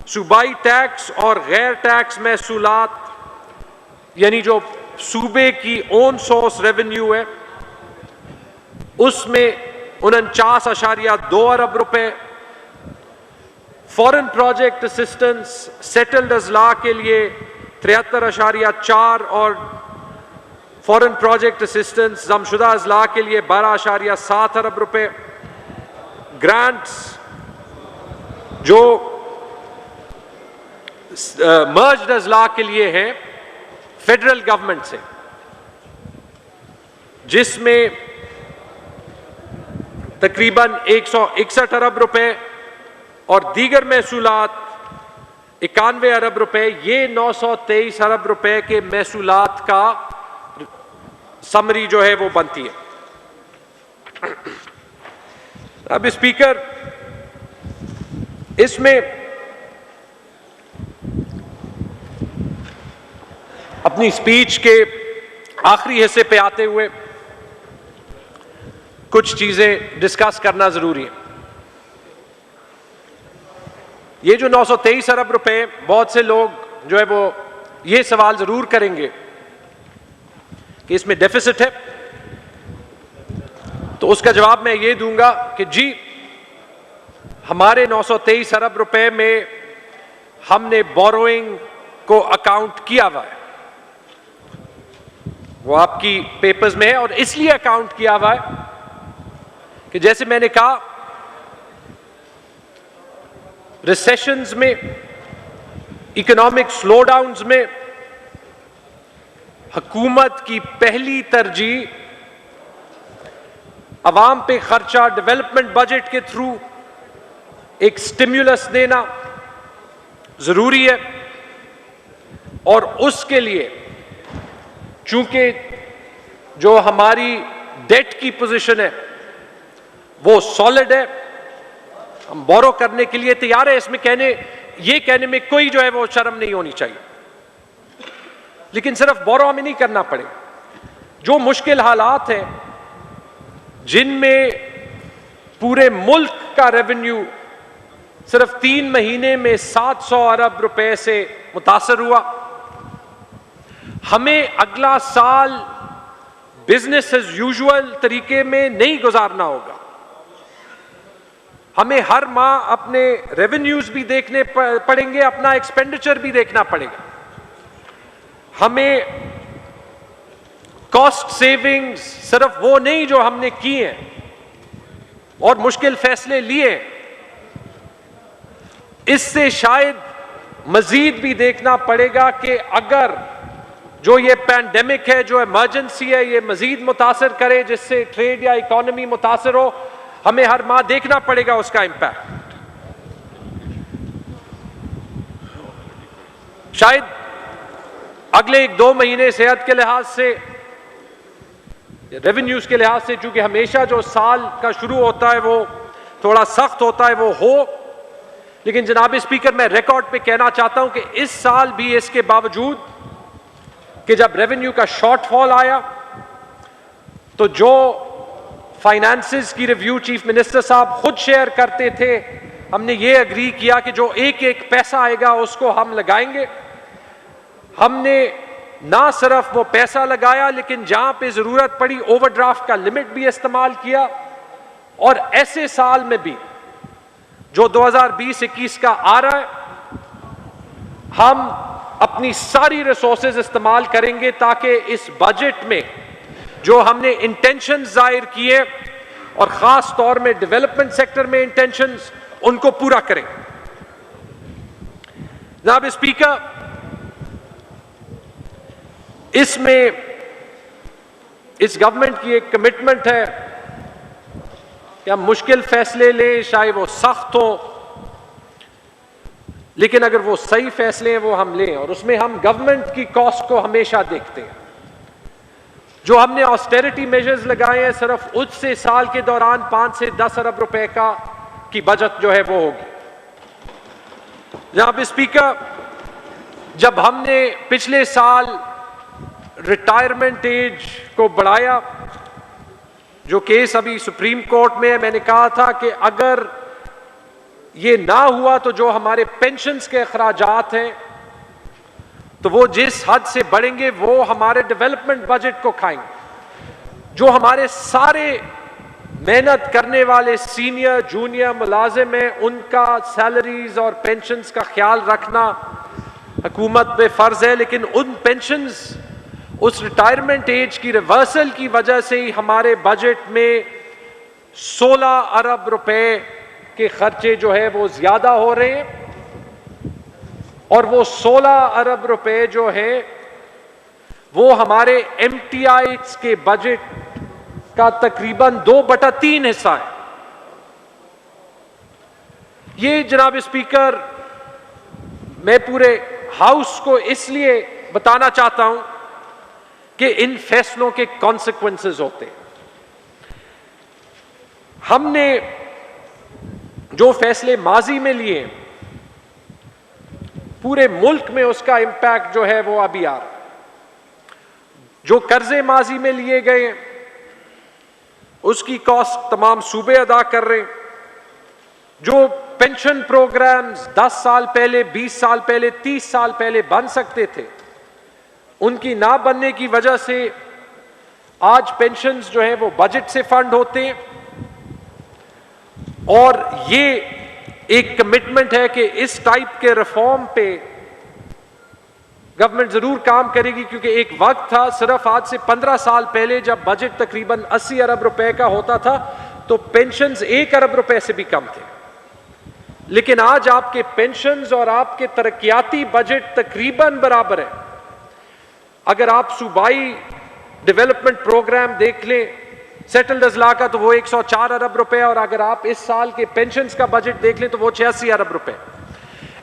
सूबाई टैक्स और गैर टैक्स महसूलात, यानी जो सूबे की ओन सोर्स रेवेन्यू है, उसमें 49.2 अरब रुपए, फॉरेन प्रोजेक्ट असिस्टेंस सेटल्ड अजला के लिए 73.4, और फॉरेन प्रोजेक्ट असिस्टेंस जमशुदा अजला के लिए 12.7 अरब रुपए, ग्रांट्स जो मर्ज्ड अजला के लिए हैं फेडरल गवर्नमेंट से, जिसमें तकरीबन 161 अरब रुपए, और दीगर महसूलात 91 अरब रुपए, ये 923 अरब रुपए के महसूलात का समरी जो है वो बनती है। अब स्पीकर, इसमें अपनी स्पीच के आखिरी हिस्से पे आते हुए कुछ चीजें डिस्कस करना जरूरी है। ये जो 923 अरब रुपए, बहुत से लोग जो है वो ये सवाल जरूर करेंगे कि इसमें डेफिसिट है, तो उसका जवाब मैं ये दूंगा कि जी, हमारे 923 अरब रुपए में हमने बोरोइंग को अकाउंट किया हुआ है, वो आपकी पेपर्स में है, और इसलिए अकाउंट किया हुआ है कि जैसे मैंने कहा, रिसेशंस में, इकोनॉमिक स्लोडाउन्स में हुकूमत की पहली तरजीह अवाम पे खर्चा डेवलपमेंट बजट के थ्रू एक स्टिम्युलस देना जरूरी है, और उसके लिए चूंकि जो हमारी डेट की पोजीशन है वो सॉलिड है, हम बोरो करने के लिए तैयार है। इसमें ये कहने में कोई जो है वो शर्म नहीं होनी चाहिए, लेकिन सिर्फ बोरो हमें नहीं करना पड़ेगा। जो मुश्किल हालात हैं जिनमें पूरे मुल्क का रेवेन्यू सिर्फ 3 महीने में 700 अरब रुपए से मुतासर हुआ, हमें अगला साल बिजनेस एज यूजुअल तरीके में नहीं गुजारना होगा। हमें हर माह अपने रेवेन्यूज भी देखने पड़ेंगे, अपना एक्सपेंडिचर भी देखना पड़ेगा। हमें कॉस्ट सेविंग्स सिर्फ वो नहीं जो हमने की हैं और मुश्किल फैसले लिए, इससे शायद मजीद भी देखना पड़ेगा कि अगर जो ये पैंडेमिक है, जो इमरजेंसी है, ये मजीद मुतासर करे, जिससे ट्रेड या इकोनॉमी मुतासर हो, हमें हर माह देखना पड़ेगा उसका इंपैक्ट। शायद अगले 1-2 महीने सेहत के लिहाज से, रेवेन्यूज के लिहाज से, चूंकि हमेशा जो साल का शुरू होता है वो थोड़ा सख्त होता है, वो हो। लेकिन जनाब स्पीकर, मैं रिकॉर्ड पे कहना चाहता हूं कि इस साल भी इसके बावजूद कि जब रेवेन्यू का शॉर्टफॉल आया तो जो फाइनेंसेस की रिव्यू चीफ मिनिस्टर साहब खुद शेयर करते थे, हमने ये एग्री किया कि जो एक एक पैसा आएगा उसको हम लगाएंगे। हमने ना सिर्फ वो पैसा लगाया, लेकिन जहां पे जरूरत पड़ी ओवरड्राफ्ट का लिमिट भी इस्तेमाल किया। और ऐसे साल में भी जो 2020-21 का आ रहा है, हम अपनी सारी रिसोर्सेज इस्तेमाल करेंगे ताकि इस बजट में जो हमने इंटेंशन जाहिर किए और खास तौर में डेवलपमेंट सेक्टर में इंटेंशंस, उनको पूरा करें। जनाब स्पीकर, इसमें इस गवर्नमेंट की एक कमिटमेंट है कि हम मुश्किल फैसले लें, चाहे वो सख्त हो, लेकिन अगर वो सही फैसले हैं वो हम लें। और उसमें हम गवर्नमेंट की कॉस्ट को हमेशा देखते हैं। जो हमने ऑस्टेरिटी मेजर्स लगाए हैं, सिर्फ उससे साल के दौरान 5 से 10 अरब रुपए की बचत जो है वो होगी। जनाब स्पीकर, जब हमने पिछले साल रिटायरमेंट एज को बढ़ाया, जो केस अभी सुप्रीम कोर्ट में है, मैंने कहा था कि अगर ये ना हुआ तो जो हमारे पेंशन्स के अखराजात हैं तो वो जिस हद से बढ़ेंगे वो हमारे डेवलपमेंट बजट को खाएंगे। जो हमारे सारे मेहनत करने वाले सीनियर जूनियर मुलाजिम हैं, उनका सैलरीज और पेंशन्स का ख्याल रखना हुकूमत पे फर्ज है। लेकिन उन पेंशन्स, उस रिटायरमेंट एज की रिवर्सल की वजह से ही हमारे बजट में 16 अरब रुपए के खर्चे जो है वो ज्यादा हो रहे हैं। और वो 16 अरब रुपए जो है वो हमारे MTI के बजट का तकरीबन 2/3 हिस्सा है। ये जनाब स्पीकर, मैं पूरे हाउस को इसलिए बताना चाहता हूं कि इन फैसलों के कॉन्सिक्वेंसेस होते हैं। हमने जो फैसले माजी में लिए, पूरे मुल्क में उसका इंपैक्ट जो है वो अभी आ रहा है। जो कर्जे माजी में लिए गए हैं उसकी कॉस्ट तमाम सूबे अदा कर रहे हैं। जो पेंशन प्रोग्राम्स 10 साल पहले, 20 साल पहले, 30 साल पहले बन सकते थे, उनकी ना बनने की वजह से आज पेंशन्स जो है वो बजट से फंड होते हैं। और ये एक कमिटमेंट है कि इस टाइप के रिफॉर्म पे गवर्नमेंट जरूर काम करेगी, क्योंकि एक वक्त था, सिर्फ आज से 15 साल पहले, जब बजट तकरीबन 80 अरब रुपए का होता था तो पेंशन्स 1 अरब रुपए से भी कम थे। लेकिन आज आपके पेंशन्स और आपके तरक्याती बजट तकरीबन बराबर है। अगर आप सूबाई डेवलपमेंट प्रोग्राम देख लें सेटल्ड अजला का, तो वो 104 अरब रुपए, और अगर आप इस साल के पेंशन्स का बजट देख लें तो वो 86 अरब रुपए।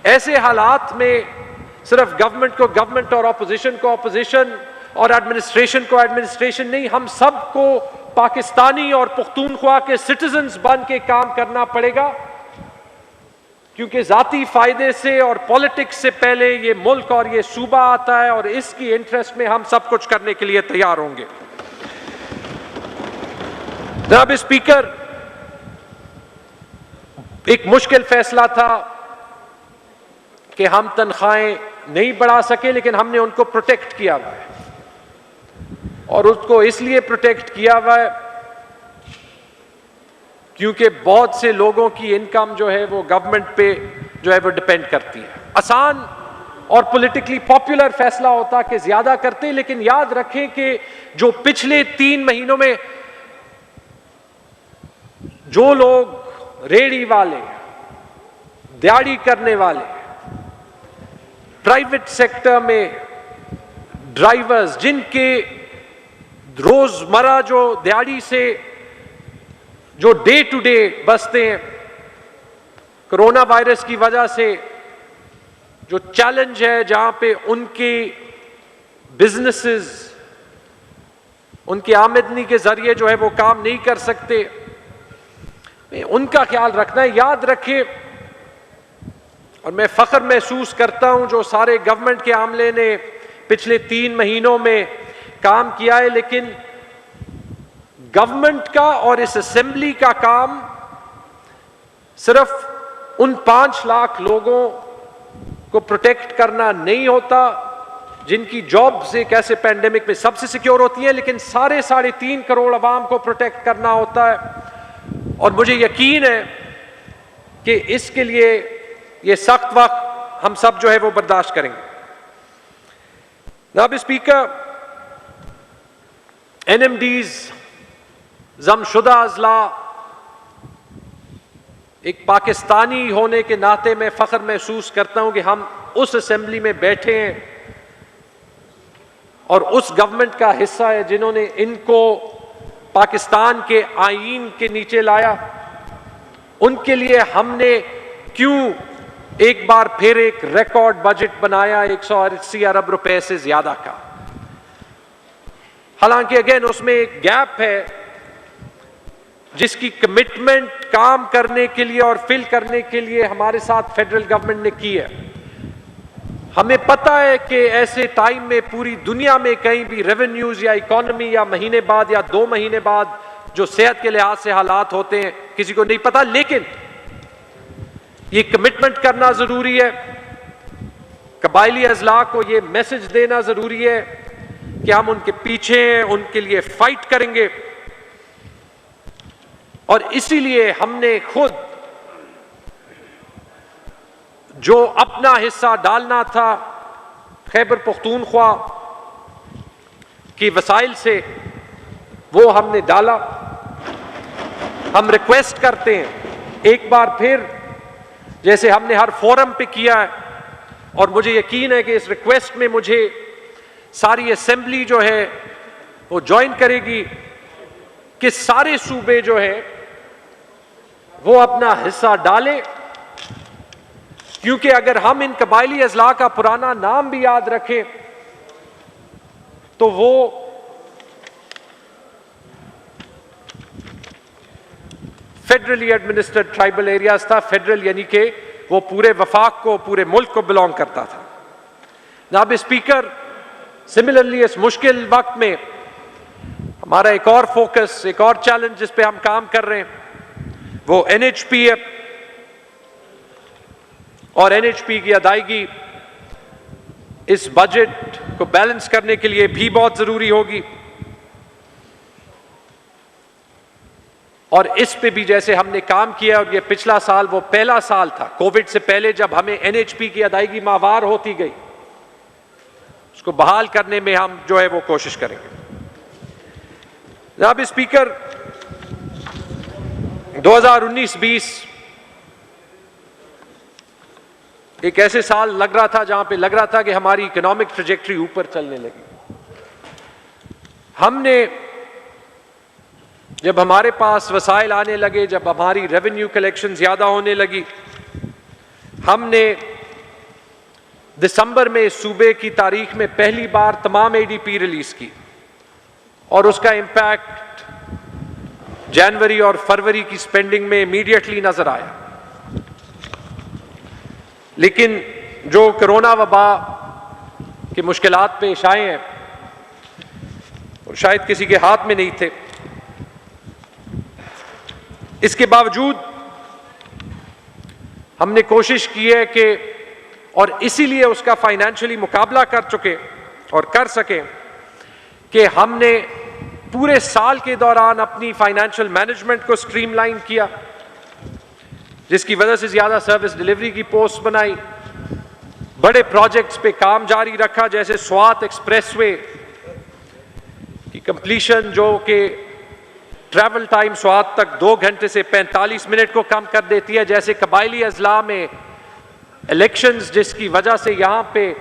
ऐसे हालात में सिर्फ गवर्नमेंट को गवर्नमेंट और ऑपोजिशन को ऑपोजिशन और एडमिनिस्ट्रेशन को एडमिनिस्ट्रेशन नहीं, हम सबको पाकिस्तानी और पुख्तूनख्वा के सिटीजन्स बन के काम करना पड़ेगा, क्योंकि जाती फायदे से और पॉलिटिक्स से पहले ये मुल्क और ये सूबा आता है, और इसकी इंटरेस्ट में हम सब कुछ करने के लिए तैयार होंगे। जनाब स्पीकर, एक मुश्किल फैसला था कि हम तनख्वाहें नहीं बढ़ा सके, लेकिन हमने उनको प्रोटेक्ट किया हुआ है, और उसको इसलिए प्रोटेक्ट किया हुआ है क्योंकि बहुत से लोगों की इनकम जो है वो गवर्नमेंट पे जो है वो डिपेंड करती है। आसान और पॉलिटिकली पॉपुलर फैसला होता कि ज्यादा करते, लेकिन याद रखें कि जो पिछले 3 महीनों में जो लोग रेहड़ी वाले, दिहाड़ी करने वाले, प्राइवेट सेक्टर में ड्राइवर्स, जिनके रोजमर्रा जो दिहाड़ी से जो डे टू डे बसते हैं, कोरोना वायरस की वजह से जो चैलेंज है, जहां पे उनके बिजनेसेस, उनकी आमदनी के जरिए जो है वो काम नहीं कर सकते, उनका ख्याल रखना है। याद रखें, और मैं फख्र महसूस करता हूं जो सारे गवर्नमेंट के आमले ने पिछले 3 महीनों में काम किया है, लेकिन गवर्नमेंट का और इस असेंबली का काम सिर्फ उन 5 लाख लोगों को प्रोटेक्ट करना नहीं होता जिनकी जॉब से कैसे पैंडेमिक में सबसे सिक्योर होती है, लेकिन साढ़े 3.5 करोड़ अवाम को प्रोटेक्ट करना होता है। और मुझे यकीन है कि इसके लिए ये सख्त वक्त हम सब जो है वो बर्दाश्त करेंगे। जनाब स्पीकर, NMDs, जमशुदा अजला, एक पाकिस्तानी होने के नाते मैं फख्र महसूस करता हूं कि हम उस असेंबली में बैठे हैं और उस गवर्नमेंट का हिस्सा है जिन्होंने इनको पाकिस्तान के आईन के नीचे लाया। उनके लिए हमने क्यों एक बार फिर एक रिकॉर्ड बजट बनाया 180 अरब रुपए से ज्यादा का। हालांकि अगेन उसमें एक गैप है जिसकी कमिटमेंट काम करने के लिए और फिल करने के लिए हमारे साथ फेडरल गवर्नमेंट ने की है। हमें पता है कि ऐसे टाइम में पूरी दुनिया में कहीं भी रेवेन्यूज या इकोनॉमी या महीने बाद या 2 महीने बाद जो सेहत के लिहाज से हालात होते हैं किसी को नहीं पता, लेकिन ये कमिटमेंट करना जरूरी है। कबायली अजला को ये मैसेज देना जरूरी है कि हम उनके पीछे हैं, उनके लिए फाइट करेंगे। और इसीलिए हमने खुद जो अपना हिस्सा डालना था खैबर पख्तूनख्वा की वसाइल से, वो हमने डाला। हम रिक्वेस्ट करते हैं एक बार फिर, जैसे हमने हर फोरम पे किया है, और मुझे यकीन है कि इस रिक्वेस्ट में मुझे सारी असेंबली जो है वो ज्वाइन करेगी, कि सारे सूबे जो है वो अपना हिस्सा डालें। क्योंकि अगर हम इन कबायली अजला का पुराना नाम भी याद रखें तो वो फेडरली एडमिनिस्ट्रेड ट्राइबल एरियाज था। फेडरल यानी कि वो पूरे वफाक को, पूरे मुल्क को बिलोंग करता था। जनाब स्पीकर, सिमिलरली इस मुश्किल वक्त में हमारा एक और फोकस, एक और चैलेंज जिस पे हम काम कर रहे हैं वो NHP है, और NHP की अदायगी इस बजट को बैलेंस करने के लिए भी बहुत जरूरी होगी। और इस पे भी जैसे हमने काम किया, और ये पिछला साल वो पहला साल था कोविड से पहले जब हमें NHP की अदायगी माहवार होती गई, उसको बहाल करने में हम जो है वो कोशिश करेंगे। जनाब स्पीकर, 2019-20 एक ऐसे साल लग रहा था जहां पे लग रहा था कि हमारी इकोनॉमिक ट्रैजेक्टरी ऊपर चलने लगी। हमने जब हमारे पास वसाइल आने लगे, जब हमारी रेवेन्यू कलेक्शन ज़्यादा होने लगी, हमने दिसंबर में सूबे की तारीख में पहली बार तमाम ADP रिलीज की और उसका इम्पैक्ट जनवरी और फरवरी की स्पेंडिंग में इमीडिएटली नजर आया। लेकिन जो कोरोना वबा की मुश्किलात पेश आए हैं और शायद किसी के हाथ में नहीं थे, इसके बावजूद हमने कोशिश की है कि, और इसीलिए उसका फाइनेंशियली मुकाबला कर चुके और कर सके, कि हमने पूरे साल के दौरान अपनी फाइनेंशियल मैनेजमेंट को स्ट्रीमलाइन किया, जिसकी वजह से ज्यादा सर्विस डिलीवरी की पोस्ट बनाई, बड़े प्रोजेक्ट्स पे काम जारी रखा, जैसे स्वात एक्सप्रेसवे की कंप्लीशन, जो कि ट्रैवल टाइम स्वात तक 2 घंटे से 45 मिनट को कम कर देती है, जैसे कबायली अजला में इलेक्शंस, जिसकी वजह से यहाँ पे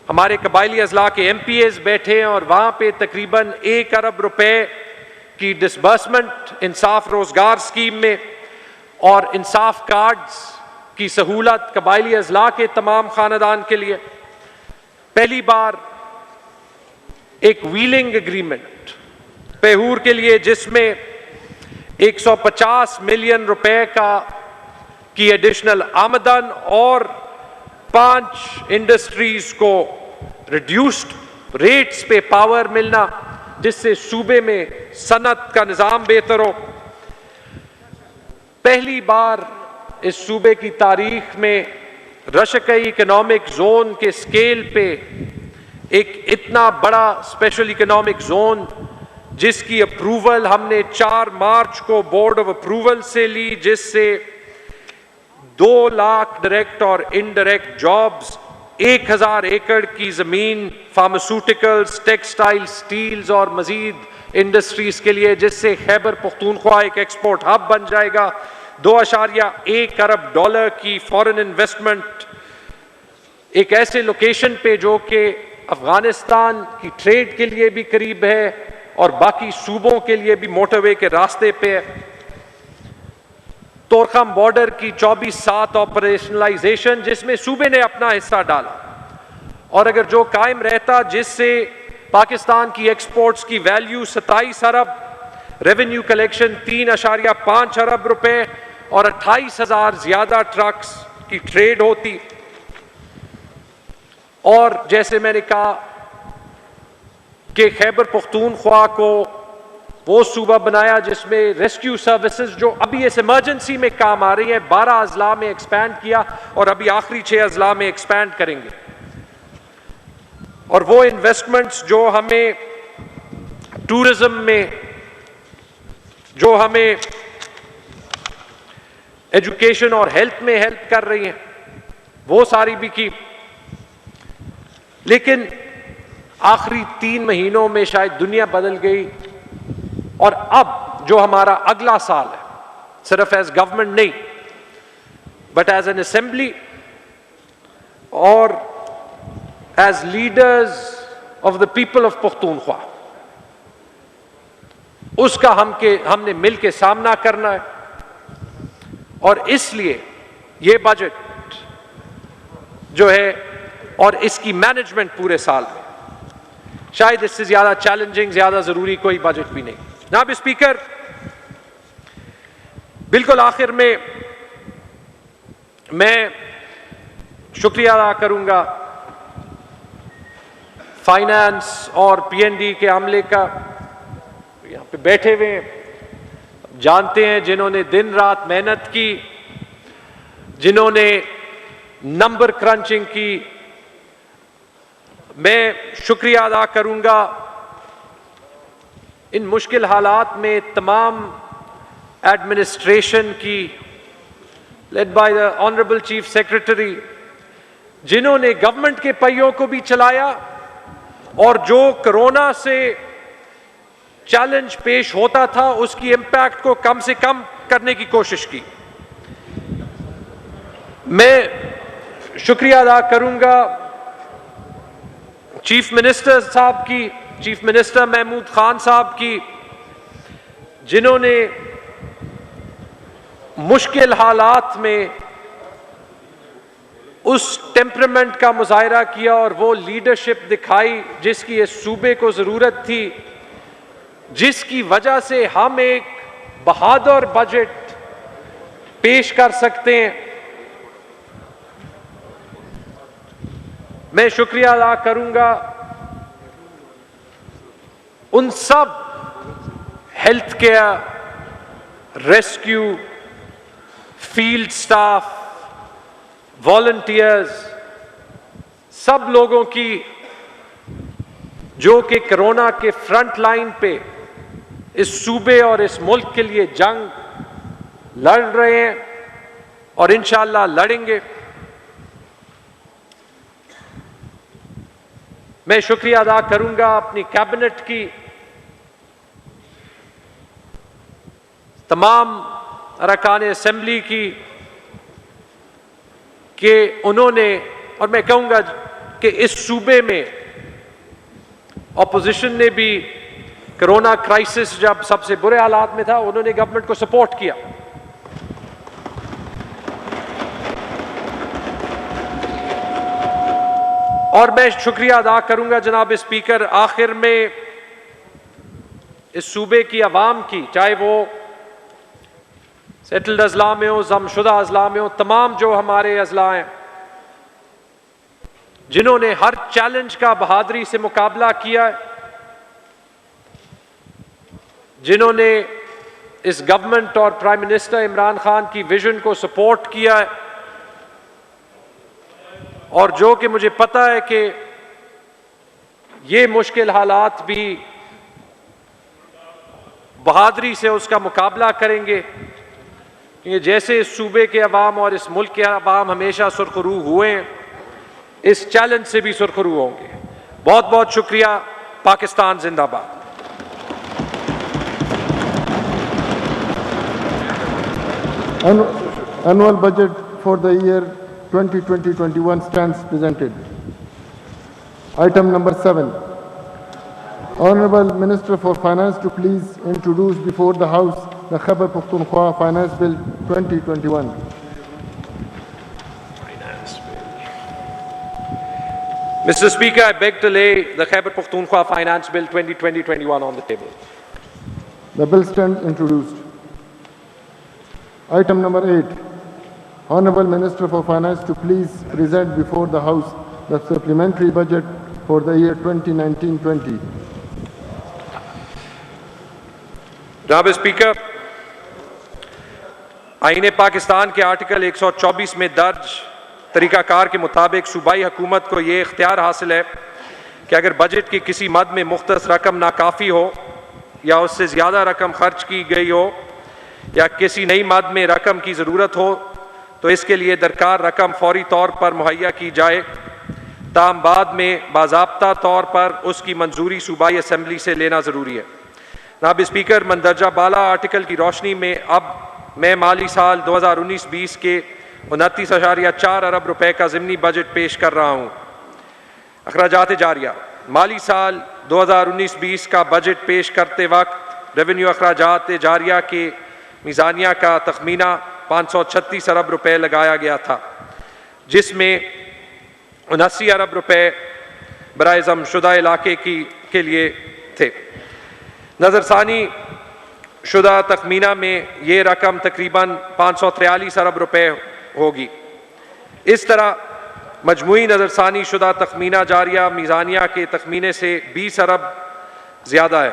हमारे कबायली अजला के MPAs बैठे हैं और वहाँ पे तकरीबन 1 अरब रुपए की डिसबर्समेंट इंसाफ रोजगार स्कीम में और इंसाफ कार्ड्स की सहूलत कबायली अजला के तमाम खानदान के लिए। पहली बार एक व्हीलिंग एग्रीमेंट पेहूर के लिए, जिसमें 150 मिलियन रुपए की एडिशनल आमदन और 5 इंडस्ट्रीज को रिड्यूस्ड रेट्स पे पावर मिलना, जिससे सूबे में सनत का निजाम बेहतर हो। पहली बार इस सूबे की तारीख में रशकई इकोनॉमिक जोन के स्केल पे एक इतना बड़ा स्पेशल इकोनॉमिक जोन, जिसकी अप्रूवल हमने 4 मार्च को बोर्ड ऑफ अप्रूवल से ली, जिससे 2 लाख डायरेक्ट और इनडायरेक्ट जॉब्स, 1000 एकड़ की जमीन फार्मास्यूटिकल्स, टेक्सटाइल, स्टील्स और मजीद इंडस्ट्रीज के लिए, जिससे खैबर पख्तूनख्वा एक एक्सपोर्ट हब बन जाएगा। 2.1 अरब डॉलर की फॉरेन इन्वेस्टमेंट एक ऐसे लोकेशन पे जो कि अफगानिस्तान की ट्रेड के लिए भी करीब है और बाकी सूबों के लिए भी मोटरवे के रास्ते पे है। तोरखम बॉर्डर की 24/7 ऑपरेशनलाइजेशन, जिसमें सूबे ने अपना हिस्सा डाला, और अगर जो कायम रहता, जिससे पाकिस्तान की एक्सपोर्ट्स की वैल्यू 27 अरब, रेवेन्यू कलेक्शन 3.5 अरब रुपए और 28,000 ज्यादा ट्रक्स की ट्रेड होती। और जैसे मैंने कहा कि खैबर पख्तूनख्वा को वो सूबा बनाया जिसमें रेस्क्यू सर्विसेज, जो अभी इस इमरजेंसी में काम आ रही है, 12 अजला में एक्सपैंड किया और अभी आखिरी 6 अजला में एक्सपैंड करेंगे। और वो इन्वेस्टमेंट्स जो हमें टूरिज्म में, जो हमें एजुकेशन और हेल्थ में हेल्प कर रही हैं, वो सारी भी की। लेकिन आखिरी 3 महीनों में शायद दुनिया बदल गई और अब जो हमारा अगला साल है, सिर्फ एज गवर्नमेंट नहीं बट एज एन असेंबली और as leaders of the people of Pakhtunkhwa, उसका हमने मिल के सामना करना है। और इसलिए ये बजट जो है और इसकी मैनेजमेंट पूरे साल में, शायद इससे ज्यादा चैलेंजिंग, ज्यादा जरूरी कोई बजट भी नहीं। जनाब स्पीकर, बिल्कुल आखिर में मैं शुक्रिया अदा करूंगा फाइनेंस और PND के अमले का, यहाँ पे बैठे हुए जानते हैं, जिन्होंने दिन रात मेहनत की, जिन्होंने नंबर क्रंचिंग की। मैं शुक्रिया अदा करूंगा इन मुश्किल हालात में तमाम एडमिनिस्ट्रेशन की, led by the honourable chief secretary, जिन्होंने गवर्नमेंट के पहियों को भी चलाया और जो कोरोना से चैलेंज पेश होता था उसकी इंपैक्ट को कम से कम करने की कोशिश की। मैं शुक्रिया अदा करूंगा चीफ मिनिस्टर साहब की, चीफ मिनिस्टर महमूद खान साहब की, जिन्होंने मुश्किल हालात में उस टेम्परामेंट का मुजाहरा किया और वो लीडरशिप दिखाई जिसकी इस सूबे को ज़रूरत थी, जिसकी वजह से हम एक बहादुर बजट पेश कर सकते हैं। मैं शुक्रिया अदा करूंगा उन सब health care, rescue, field staff, volunteers, सब लोगों की जो कि कोरोना के फ्रंट लाइन पे इस सूबे और इस मुल्क के लिए जंग लड़ रहे हैं और इंशाअल्लाह लड़ेंगे। मैं शुक्रिया अदा करूंगा अपनी कैबिनेट की, तमाम अरकान असेंबली की, कि उन्होंने, और मैं कहूंगा कि इस सूबे में ऑपोजिशन ने भी कोरोना क्राइसिस जब सबसे बुरे हालात में था, उन्होंने गवर्नमेंट को सपोर्ट किया। और मैं शुक्रिया अदा करूंगा जनाब स्पीकर आखिर में इस सूबे की आवाम की, चाहे वो सेटल्ड अजला में हो, जमशुदा अजला में हो, तमाम जो हमारे अजला हैं जिन्होंने हर चैलेंज का बहादुरी से मुकाबला किया है, जिन्होंने इस गवर्नमेंट और प्राइम मिनिस्टर इमरान खान की विजन को सपोर्ट किया है, और जो कि मुझे पता है कि ये मुश्किल हालात भी बहादुरी से उसका मुकाबला करेंगे। ये जैसे इस सूबे के अवाम और इस मुल्क के अवाम हमेशा सुरखरू हुए हैं, इस चैलेंज से भी सुरखरू होंगे। बहुत बहुत शुक्रिया। पाकिस्तान जिंदाबाद। Annual budget for the year 2020-21 stands presented. Item number 7. Honorable Minister for Finance to please introduce before the House the Khyber Pakhtunkhwa Finance Bill 2021. Mr. Speaker, I beg to lay the Khyber Pakhtunkhwa Finance Bill 2020-21 on the table. The bill stands introduced. Item number 8. Honorable Minister for Finance to please present before the House the supplementary budget for the year 2019-20. जनाब speaker, आईने पाकिस्तान के article 124 में दर्ज तरीकाकार के मुताबिक सूबाई हुकूमत को ये इख्तियार हासिल है कि अगर बजट की किसी मद में मुख्तस रकम नाकाफ़ी हो या उससे ज़्यादा रकम खर्च की गई हो या किसी नई मद में रकम की ज़रूरत हो तो इसके लिए दरकार रकम फौरी तौर पर मुहैया की जाए, ताहम बाद में बाज़ाब्ता तौर पर उसकी मंजूरी सूबाई असम्बली से लेना ज़रूरी है। जनाब स्पीकर, मंदरजा बाला आर्टिकल की रोशनी में अब मैं माली साल 2019-20 के 29.4 अरब रुपए का ज़िमनी बजट पेश कर रहा हूँ। अखराजात जारिया। माली साल 2019-20 का बजट पेश करते वक्त रेवेन्यू अखराजात जारिया के मीज़ानिया का तखमीना 536 अरब रुपए लगाया गया था, जिसमें 79 अरब रुपए बराए ज़मशुदा इलाके के लिए थे। नज़रसानी शुदा तखमीना में ये रकम तकरीबन 543 अरब रुपए होगी। इस तरह मजमूई नज़रसानी शुदा तखमीना जारिया मीज़ानिया के तखमीने से 20 अरब ज़्यादा है।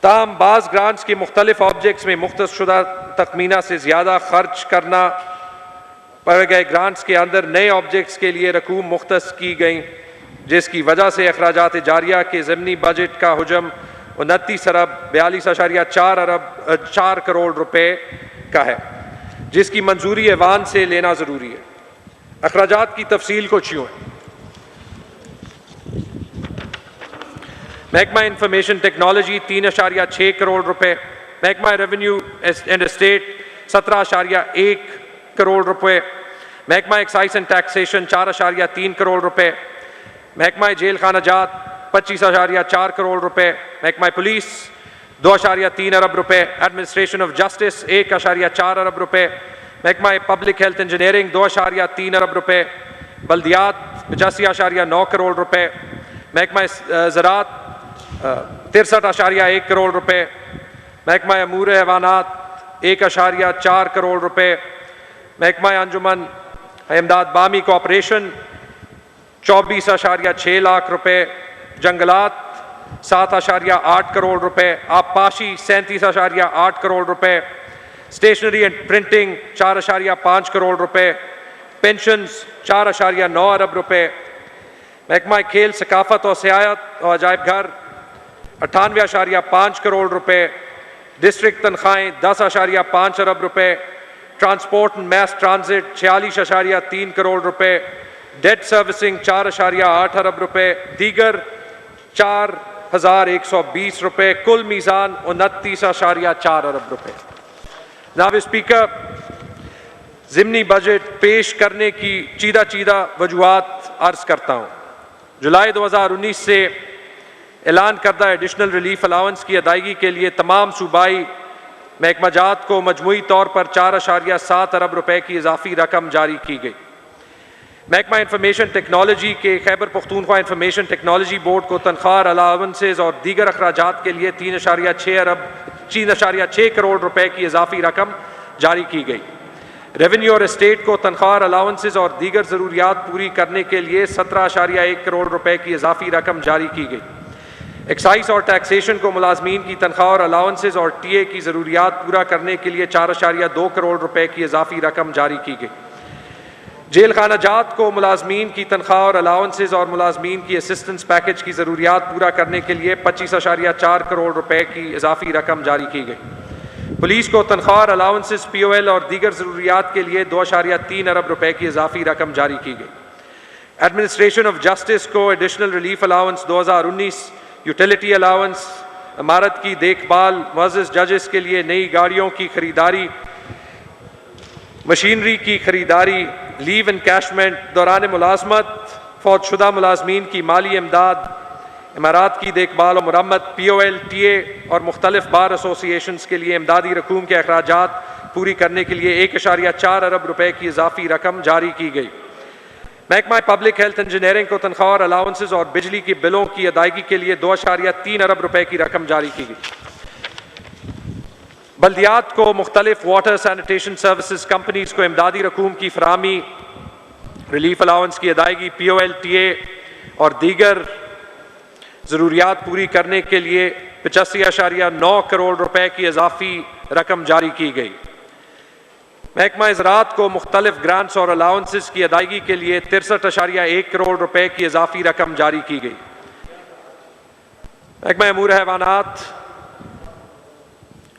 ताहम बाज़ ग्रांट्स के मुख्तलिफ ऑब्जेक्ट्स में मुख्तस शुदा तखमीना से ज़्यादा खर्च करना पड़ गए। ग्रांट्स के अंदर नए ऑब्जेक्ट्स के लिए रकूम मुख्तस की गई, जिसकी वजह से अखराजात जारिया के ज़िमनी बजट का हुजम 29 अरब 42.4 करोड़ रुपए का है, जिसकी मंजूरी ऐवान से लेना ज़रूरी है। अखराजात की तफसील कुछ यूँ है। महकमा इंफॉर्मेशन टेक्नोलॉजी 3.6 करोड़ रुपए, महकमा रेवेन्यू एंड एस्टेट 17.1 करोड़ रुपए, महकमा एक्साइज एंड टैक्सेशन 4.3 करोड़ रुपए, महकमा जेल खाना जात 25.4 करोड़ रुपए, महकमा पुलिस 2.3 अरब रुपए, एडमिनिस्ट्रेशन ऑफ जस्टिस 1.4 अरब रुपए, महकमा पब्लिक हेल्थ इंजीनियरिंग 2.3 अरब रुपए, बल्दियात 85.9 करोड़ रुपए, महकमा ज़राअत 63.1 करोड़ रुपए, महकमा अमूर हैवानात 1.4 करोड़ रुपए, महकमा अंजुमन इमदाद बामी कॉर्पोरेशन 24.6 लाख रुपए, जंगलात 7.8 करोड़ रुपए, आबपाशी 37.8 करोड़ रुपए, स्टेशनरी एंड प्रिंटिंग 4.5 करोड़ रुपए, पेंशन्स 4.9 अरब रुपए, महकमा खेल सकाफत और सियाहत और अजायब घर 98.5 करोड़ रुपए, डिस्ट्रिक्ट तनख्वाहें 10.5 अरब रुपए, transport and mess transit 46.3 crore रुपए, डेट सर्विसिंग 4.8 अरब रुपए, दीगर 4,120 रुपए, कुल मीज़ान 29.4 अरब रुपए। जनाब स्पीकर, ज़िमनी बजट पेश करने की चीदा वजूहात अर्ज करता हूँ। जुलाई 2019 से ऐलान करदा एडिशनल रिलीफ अलाउंस की अदायगी के लिए तमाम सूबाई महकमाजात को मजमूई तौर पर 4.7 अरब रुपए की इजाफी रकम जारी की गई। महकमा इंफॉर्मेशन टेक्नोलॉजी के Khyber Pakhtunkhwa information technology board को तनख्वाह अलाउंसेज और दीगर अखराजात के लिए 3.6 करोड़ रुपए की इजाफी रकम जारी की गई। रेवेन्यू और एस्टेट को तनख्वाह अलाउंसेज और दीगर ज़रूरियात पूरी करने के लिए 17.1 करोड़ रुपए की इजाफी रकम जारी की गई। एक्साइज और टैक्सेशन को मुलाजमीन की तनख्वाह और अलाउंसेज और टीए की ज़रूरियात पूरा करने के लिए 4.2 करोड़ रुपए की इजाफी रकम जारी की गई। जेल खाना जात को मुलाजमीन की तनख्वाह और अलाउंसेज और मुलाजमीन की असिस्टेंस पैकेज की ज़रूरियात पूरा करने के लिए 25.4 करोड़ रुपए की इजाफी रकम जारी की गई। पुलिस को तनख्वाह और अलाउंसेज POL और दीगर ज़रूरियात के लिए 2.3 अरब रुपए की इजाफी रकम जारी की गई। एडमिनिस्ट्रेशन ऑफ जस्टिस को additional relief allowance 2019, utility allowance, इमारत की देखभाल, मुअज़्ज़िज़ जजेस के लिए नई गाड़ियों की खरीदारी, मशीनरी की खरीदारी, लीव इनकैशमेंट, दौरान मुलाजमत फौतशुदा मुलाजमीन की माली इमदाद, इमारात की देखभाल और मुरम्मत, POL, TA और मुख्तलिफ बार एसोसिएशंस के लिए इमदादी रकूम के अखराजात पूरी करने के लिए 1.4 अरब रुपए की इजाफी रकम जारी की गई। महकमा पब्लिक हेल्थ इंजीनियरिंग को तनख्वाह और अलाउंसेज और बिजली की बिलों की अदायगी के लिए 2.3 अरब रुपए की रकम जारी की गई। बल्दियात को मुख्तलिफ वाटर सैनिटेशन सर्विसेज कंपनीज को इमदादी रकूम की फराहमी, रिलीफ अलाउंस की अदायगी, POL, TA और दीगर ज़रूरियात पूरी करने के लिए 85.9 करोड़ रुपए की इजाफी रकम जारी की गई। महकमा ज़राअत को मुख्तलिफ ग्रांट्स और अलाउंसेस की अदायगी के लिए 63.1 करोड़ रुपए की इजाफी रकम जारी की गई। महकमा अमूर हैवानात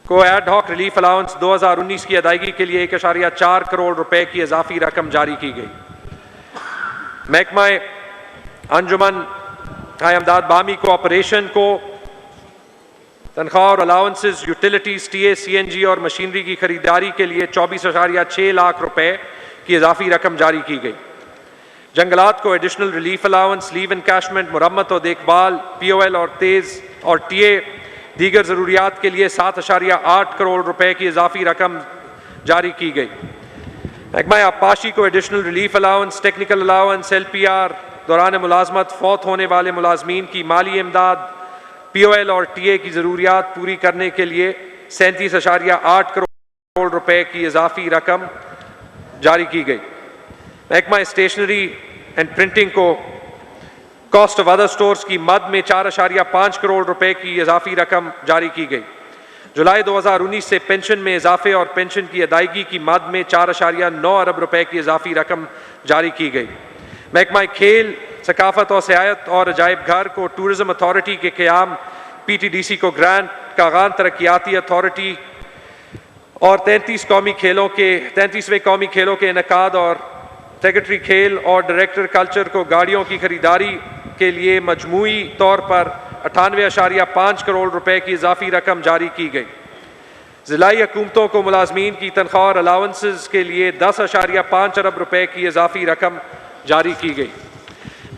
को एड हॉक रिलीफ अलाउंस 2019 की अदायगी के लिए 1.4 करोड़ रुपए की इजाफी रकम जारी की गई। महकमा अंजुमन इमदाद बामी कॉर्पोरेशन को तनख्वाह और अलाउंसेज, यूटिलिटीज, TA, CNG और मशीनरी की खरीदारी के लिए 24.6 लाख रुपए की इजाफी रकम जारी की गई। जंगलात को additional relief allowance, leave encashment, मुरम्मत और देखभाल, POL और TA दीगर ज़रूरियात के लिए 7.8 करोड़ रुपए की इजाफी रकम जारी की गई। महकमा आबपाशी को additional relief allowance, technical allowance, LPR, दौरान मुलाजमत फौत होने वाले मुलाजमीन की माली इमदाद, POL और TA की ज़रूरियात पूरी करने के लिए 37.8 करोड़ रुपए की इजाफी रकम जारी की गई। महकमा स्टेशनरी एंड प्रिंटिंग को कॉस्ट ऑफ अदर स्टोर्स की मद में 4.5 करोड़ रुपए की इजाफी रकम जारी की गई। जुलाई 2019 से पेंशन में इजाफे और पेंशन की अदायगी की मद में 4.9 अरब रुपए की इजाफी रकम जारी की गई। महकमा खेल, सकाफत और सियाहत और अजायब घर को टूरिज्म अथॉरिटी के क़याम, PTDC को ग्रांट, कागान तरक्याती अथॉरिटी और 33वें कौमी खेलों के इनकाद और सेक्रेटरी खेल और डायरेक्टर कल्चर को गाड़ियों की खरीदारी के लिए मजमूई तौर पर 98.5 करोड़ रुपए की इजाफी रकम जारी की गई। ज़िलाई हुकूमतों को मुलाजमीन की तनख्वाह और अलाउंसेज के लिए 10.5 अरब रुपए की इजाफी रकम जारी की गई।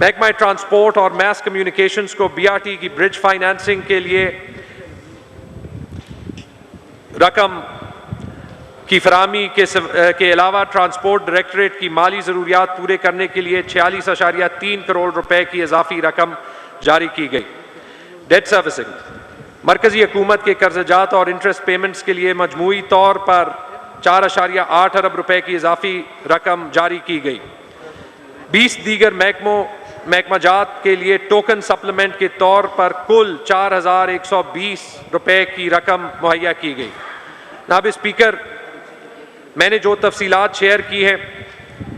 महकमा ट्रांसपोर्ट और मैस कम्युनिकेशंस को BRT की ब्रिज फाइनेंसिंग के लिए रकम की फराहमी के अलावा ट्रांसपोर्ट डायरेक्टरेट की माली ज़रूरियात पूरे करने के लिए 46.3 करोड़ रुपए की इजाफी रकम जारी की गई। डेट सर्विसिंग, मरकजी हुकूमत के कर्जजात और इंटरेस्ट पेमेंट्स के लिए मजमूई तौर पर 4.8 अरब रुपए की इजाफी रकम जारी की गई। 20 दीगर महकमाजात के लिए टोकन सप्लीमेंट के तौर पर कुल 4,120 रुपए की रकम मुहैया की गई। नायब स्पीकर, मैंने जो तफसीलात शेयर की हैं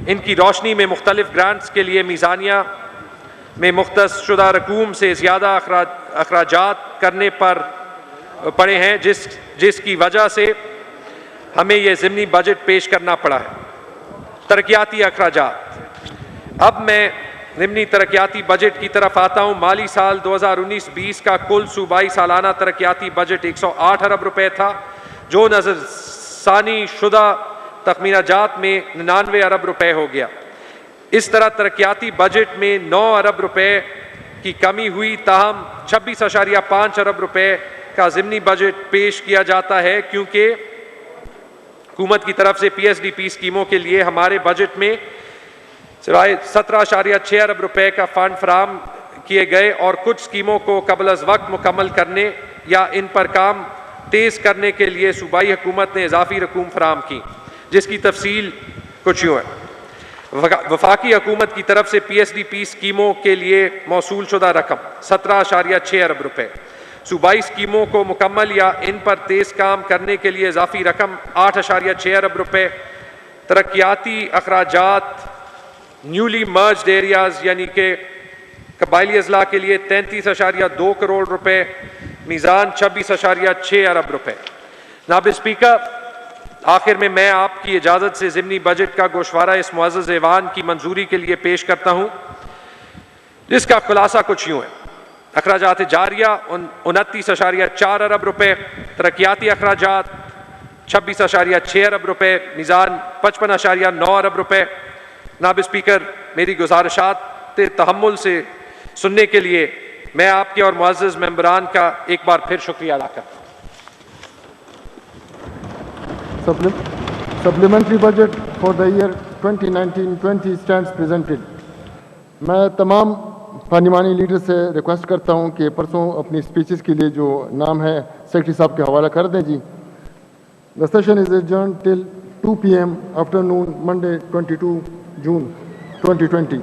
इनकी रोशनी में मुख्तलिफ ग्रांट्स के लिए मीज़ानिया में मुख्तस शुदा रकूम से ज़्यादा अखराजात करने पर पड़े हैं, जिसकी वजह से हमें यह ज़िमनी बजट पेश करना पड़ा है। तरक्याती अखराजात, अब मैं ज़िमनी तरक्याती बजट की तरफ आता हूँ। माली साल 2019-20 का कुल सूबाई सालाना तरक्याती बजट 108 अरब रुपए था, जो नज़रसानी शुदा तखमीनाजात में 99 अरब रुपए हो गया। इस तरह तरक्याती बजट में 9 अरब रुपए की कमी हुई, ताहम 26.5 अरब रुपए का ज़िमनी बजट पेश किया जाता है, क्योंकि हुकूमत की तरफ से PSDP स्कीमों के लिए हमारे बजट में सिवाय 17.6 अरब रुपए का फंड फराहम किए गए और कुछ स्कीमों को कबल अज़ वक्त मुकम्मल करने या इन पर काम तेज़ करने के लिए सूबाई हुकूमत ने इजाफी रकूम फराहम की, जिसकी तफसील कुछ यूँ है। वफाकी हुकूमत की तरफ से PSDP स्कीमों के लिए मौसूल शुदा रकम 17.6 अरब रुपए, सूबाई स्कीमों को मुकम्मल या इन पर तेज़ काम करने के लिए इजाफी रकम 8.6 अरब रुपए, तरक्याती अखराजात न्यूली मर्ज्ड एरियाज़ यानी कि कबायली अजला के लिए 33.2 करोड़ रुपए, मीज़ान 26.6 अरब रुपए। नायब स्पीकर, आखिर में मैं आपकी इजाज़त से ज़िमनी बजट का गोशवारा इस मुअज़्ज़ज़ ऐवान की मंजूरी के लिए पेश करता हूँ, जिसका खुलासा कुछ यूँ है। अखराजात जारिया 29.4 अरब रुपए, तरक्याती अखराजात 26.6 अरब रुपए, मीज़ान 55.9 अरब रुपए। नायब स्पीकर, मेरी गुजारिशात तहम्मुल से सुनने के लिए मैं आपके और मुअज़्ज़ज़ मेंबरान का एक बार फिर शुक्रिया अदा करता हूँ। Supplementary budget for the year 2019-20 stands presented. मैं तमाम पार्लिमानी लीडर से रिक्वेस्ट करता हूँ कि परसों अपनी स्पीचेस के लिए जो नाम है सेक्रेटरी साहब के हवाला कर दें जी। The session is adjourned till 2 PM afternoon, Monday 22 June 2020।